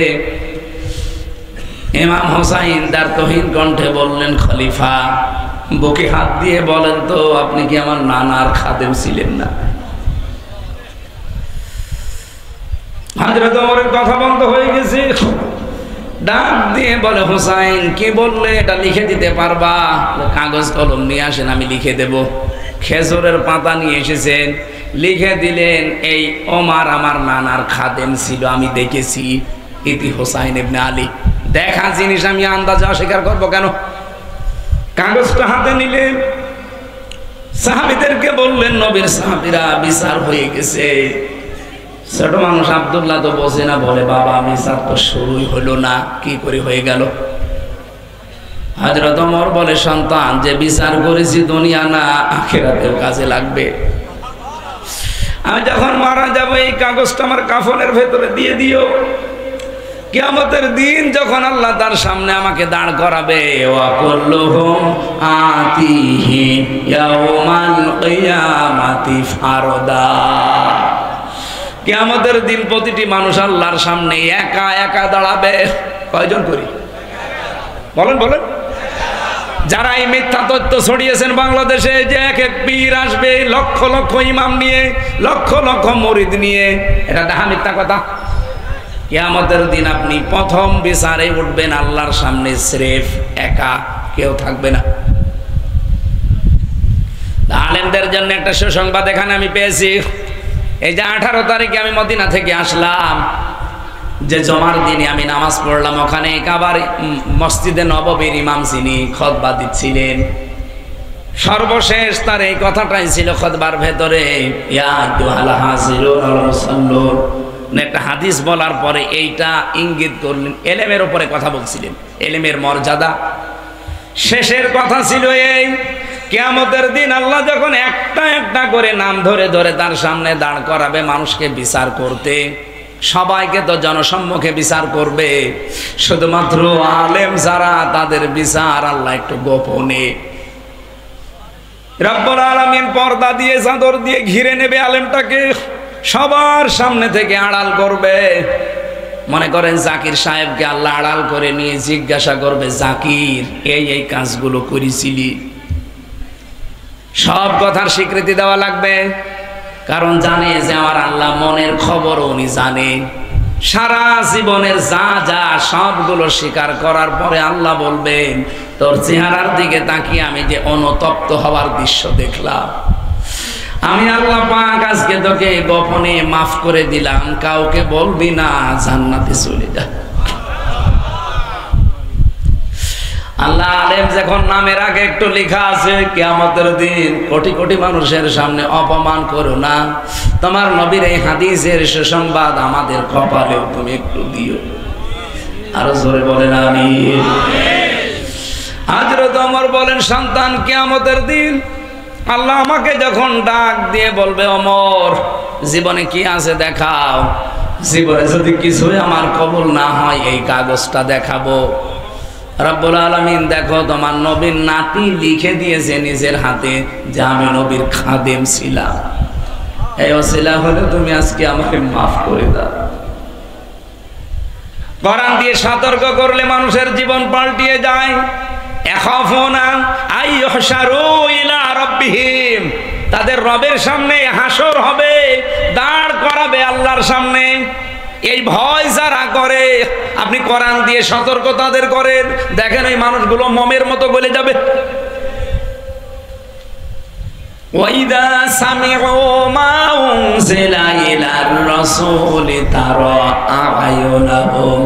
Speaker 1: ইমাম হুসাইন তার তহিন কণ্ঠে বললেন খলিফা বুকে হাত দিয়ে বলেন তো আপনি কি আমার নানার খাদেম ছিলেন না? হযরত ওমরের কথা বন্ধ হয়ে গেছে। ডাক দিয়ে বলে হুসাইন কি বললে এটা লিখে দিতে পারবা? কাগজ কলম নিয়ে আসেন আমি লিখে দেব। খেজুরের পাতা নিয়ে এসেছেন, লিখে দিলেন এই ওমর আমার নানার খাদেম ছিল, আমি দেখেছি। ইতি হুসাইন ইবনে আলী। দেখা জিনিস আমি আন্দাজে অস্বীকার করবো কেন? কাগজটা হাতে নিলেন, সাহাবীদেরকে বললেন নবীর সাহাবীরা বিচার হয়ে গেছে। ছোট মানুষ আব্দুল্লাহ তো বোঝে না, বলে বাবা বিচার তো শুরুই হলো না, কি করে হয়ে গেল? হযরত ওমর বলে সন্তান যে বিচার করেছি দুনিয়া না আখিরাতেও কাজে লাগবে। আমি যখন মারা যাব এই কাগজটা আমার কাফনের ভেতরে দিয়ে দিও। কিয়ামতের দিন যখন আল্লাহ তার সামনে আমাকে দাঁড় করাবে, ওয়া কুল্লুহুম আতিহি ইয়াউমাল কিয়ামাতি ফারদা। কিয়ামতের দিন প্রতিটি মানুষ আল্লাহর সামনে একা একা দাঁড়াবে। কয়জন করি? বলেন বলেন। যারা এই মিথ্যা তথ্য ছড়িয়েছেন বাংলাদেশে যে এক এক পীর আসবে লক্ষ লক্ষ ইমাম নিয়ে, লক্ষ লক্ষ মুরিদ নিয়ে, এটা দেখা মিথ্যা কথা। কিয়ামতের দিন আপনি প্রথম বিচারে উঠবেন আল্লাহর সামনে স্রেফ একা, কেউ থাকবে না। আলেমদের জন্য একটা সুসংবাদ এখানে আমি পেয়েছি। এই যে 18 তারিখে আমি মদিনা থেকে আসলাম, যে জমার দিনে আমি নামাজ পড়লাম, ওখানে কাবার মসজিদে নববীর ইমাম যিনি খুতবা দিচ্ছিলেন, সর্বশেষ তার এই কথাটাই ছিল খুতবার ভেতরে, ইয়া আইয়ুহাল হাজিরুন ওয়াল মুসাল্লুন। একটা হাদিস বলার পরে এইটা ইঙ্গিত করলেন, এলেমের উপরে কথা বলছিলেন, এলেমের মর্যাদা। শেষের কথা ছিল এই, কিয়ামতের দিন আল্লাহ যখন একটা একটা করে নাম ধরে ধরে তার সামনে দাঁড় করাবে মানুষকে বিচার করতে, সবাইকে তো জনসম্মুখে বিচার করবে, শুধুমাত্র আলেম যারা তাদের বিচার আল্লাহ একটু গোপনে। রব্বুল আলামিন পর্দা দিয়ে চাদর দিয়ে ঘিরে নেবে আলেমটাকে, সবার সামনে থেকে আড়াল করবে। মনে করেন জাকির সাহেবকে আল্লাহ আড়াল করে নিয়ে জিজ্ঞাসা করবে, জাকির এই কাজগুলো করেছিলি? সব কথার স্বীকৃতি দেওয়া লাগবে। কারণ জানে যে আমার আল্লাহ মনের খবর উনি জানে। সারা জীবনের যা যা সবগুলো স্বীকার করার পরে আল্লাহ বলবেন, তোর চেহারার দিকে তাকিয়ে আমি যে অনুতপ্ত হওয়ার দৃশ্য দেখলাম, আমি আল্লাহ পাক আজকে তোকে গোপনে মাফ করে দিলাম, কাউকে বলবি না, জান্নাতে চলে যা। আল্লাহ আলেম যখন নামের আগে একটু লেখা আছে কিয়ামতের দিন কোটি কোটি মানুষের সামনে অপমান করো না, তোমার নবীর এই হাদিসের সুসংবাদ আমাদের কপালেও তুমি একটু দিও। আরো জোরে বলেন আমিন। হযরত ওমর বলেন, সন্তান কিয়ামতের দিন আল্লাহ আমাকে যখন ডাক দিয়ে বলবে, ওমর জীবনে কি আছে দেখাও, জীবনে যদি কিছুই আমার কবুল না হয় এই কাগজটা দেখাবো। রব্বুল আলামিন দেখো তোমার নবীর নাতি লিখে দিয়েছে নিজের হাতে যে আমি নবীর খাদেম ছিলাম, এই ওসিলা হলে তুমি আজকে আমাকে মাফ করে দাও। কোরআন দিয়ে সতর্ক করলে মানুষের জীবন পাল্টিয়ে যায়। ইয়াখাফুনা আইয়ুহশারু ইলা রাব্বিহিম, তাদের রবের সামনে হাসর হবে, দাঁড় করাবে আল্লাহর সামনে। এই ভয় যারা করে, আপনি কোরআন দিয়ে সতর্ক তাদের করেন, দেখেন এই মানুষগুলো মোমের মতো গলে যাবে। ওয়াইদা সামিউ মা উনজিলা ইলার রাসূলি তারা আ'য়ুনাহুম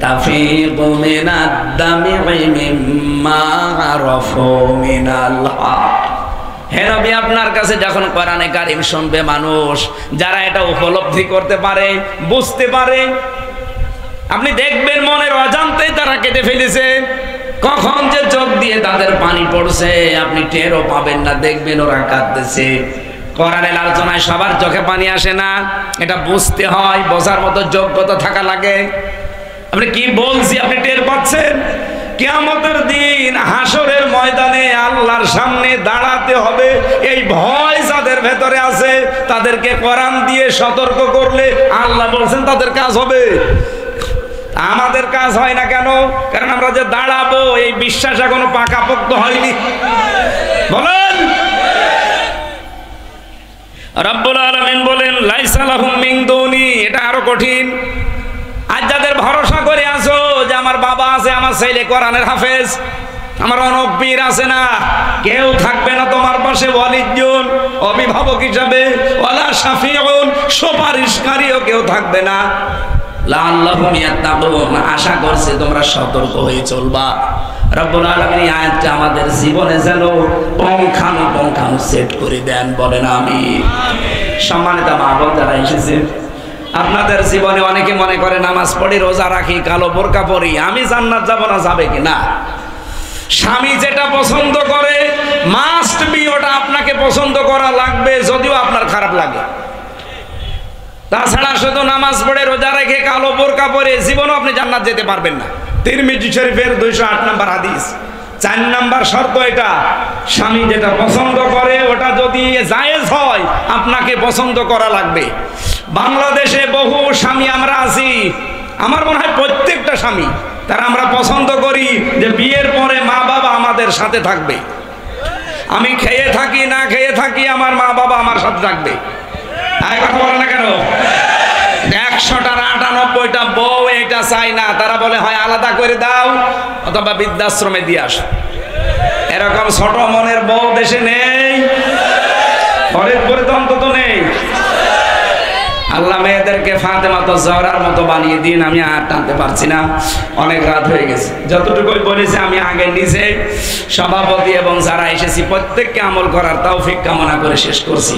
Speaker 1: তাফীদু মিনাদ দামি মিম্মা আরাফু মিনাল হক। হে নবী, আপনার কাছে যখন কোরআনে কারীম শুনবে মানুষ, যারা এটা উপলব্ধি করতে পারে, বুঝতে পারে, আপনি দেখবেন মনের অজান্তেই তারা কেটে ফেলেছে। কখন যে চোখ দিয়ে তাদের পানি পড়ছে আপনি টেরও পাবেন না, দেখবেন ওরা কাঁদতেছে। কোরআনের আলোচনায় সবার চোখে পানি আসে না, এটা বুঝতে হয়, বোঝার মতো যোগ্যতা থাকা লাগে। আপনি কি বলছি আপনি টের পাচ্ছেন? কিয়ামতের দিন হাসরের ময়দানে আল্লাহর সামনে দাঁড়াতে হবে, এই ভয় যাদের ভেতরে আছে তাদেরকে কোরআন দিয়ে সতর্ক করলে আল্লাহ বলছেন তাদের কাজ হবে। আমাদের কাজ হয় না কেন? কারণ আমরা যে দাঁড়াবো এই বিশ্বাস এখনো পাকাপোক্ত হয়নি। বলেন, রব্বুল আলামিন বলেন লাইসা লাহুম মিন দুনি, এটা আরো কঠিন। আজ যাদের ভরসা করে আছো যে আমার বাবা আছে, আমার ছেলে কোরআনের হাফেজ, আমার অনেক পীর আছে, না কেউ থাকবে না তোমার পাশে ওয়ালিজ্জুন অভিভাবক হিসাবে, ওয়ালা শাফিউন সুপারিশকারীও কেউ থাকবে না। লাআল্লাহুম ইয়াত্তাকুন, আশা করছে তোমরা সতর্ক হয়ে চলবা। রব্বুল আলামিন এই আয়াতটা আমাদের জীবনে যেন পঙ্খানুপঙ্খানু সেট করে দেন, বলেন আমিন। সম্মানিত মা বোন যারা এসেছে, আপনাদের জীবনে অনেকে মনে করে নামাজ পড়ি, রোজা রাখি, কালো বোরকা পরি, আমি জান্নাত যাব না, যাবে কি না? স্বামী যেটা পছন্দ করে মাস্ট বি ওটা আপনাকে পছন্দ করা লাগবে, যদিও আপনার খারাপ লাগে। তাছাড়া শুধু নামাজ পড়ে রোজা রেখে কালো বোরকা পরে জীবনও আপনি জান্নাত যেতে পারবেন না। তিরমিজি শরীফের 208 নম্বর হাদিস, 4 নম্বর শর্ত এটা, স্বামী যেটা পছন্দ করে ওটা যদি জায়েজ হয় আপনাকে পছন্দ করা লাগবে। বাংলাদেশে বহু স্বামী আমরা আছি, আমার মনে হয় প্রত্যেকটা স্বামী তারা আমরা পছন্দ করি যে বিয়ের পরে মা বাবা আমাদের সাথে থাকবে। আমি খেয়ে থাকি না খেয়ে থাকি আমার মা বাবা আমার সাথে থাকবে। কথা বলে না কেন? 100টার 98টা বউ এটা চাই না, তারা বলে হয় আলাদা করে দাও অথবা বৃদ্ধাশ্রমে দিয়ে আসো। এরকম ছোট মনের বউ দেশে নেই, ফরিদপুরে তো অন্তত নেই। আল্লাহ মেয়েদেরকে ফাতেমা তো জহরার মতো বানিয়ে দিন। আমি আর টানতে পারছি না, অনেক রাত হয়ে গেছে। যতটুকুই বলেছি আমি আগে নিজে সভাপতি এবং যারা এসেছি প্রত্যেককে আমল করার তৌফিক কামনা করে শেষ করছি।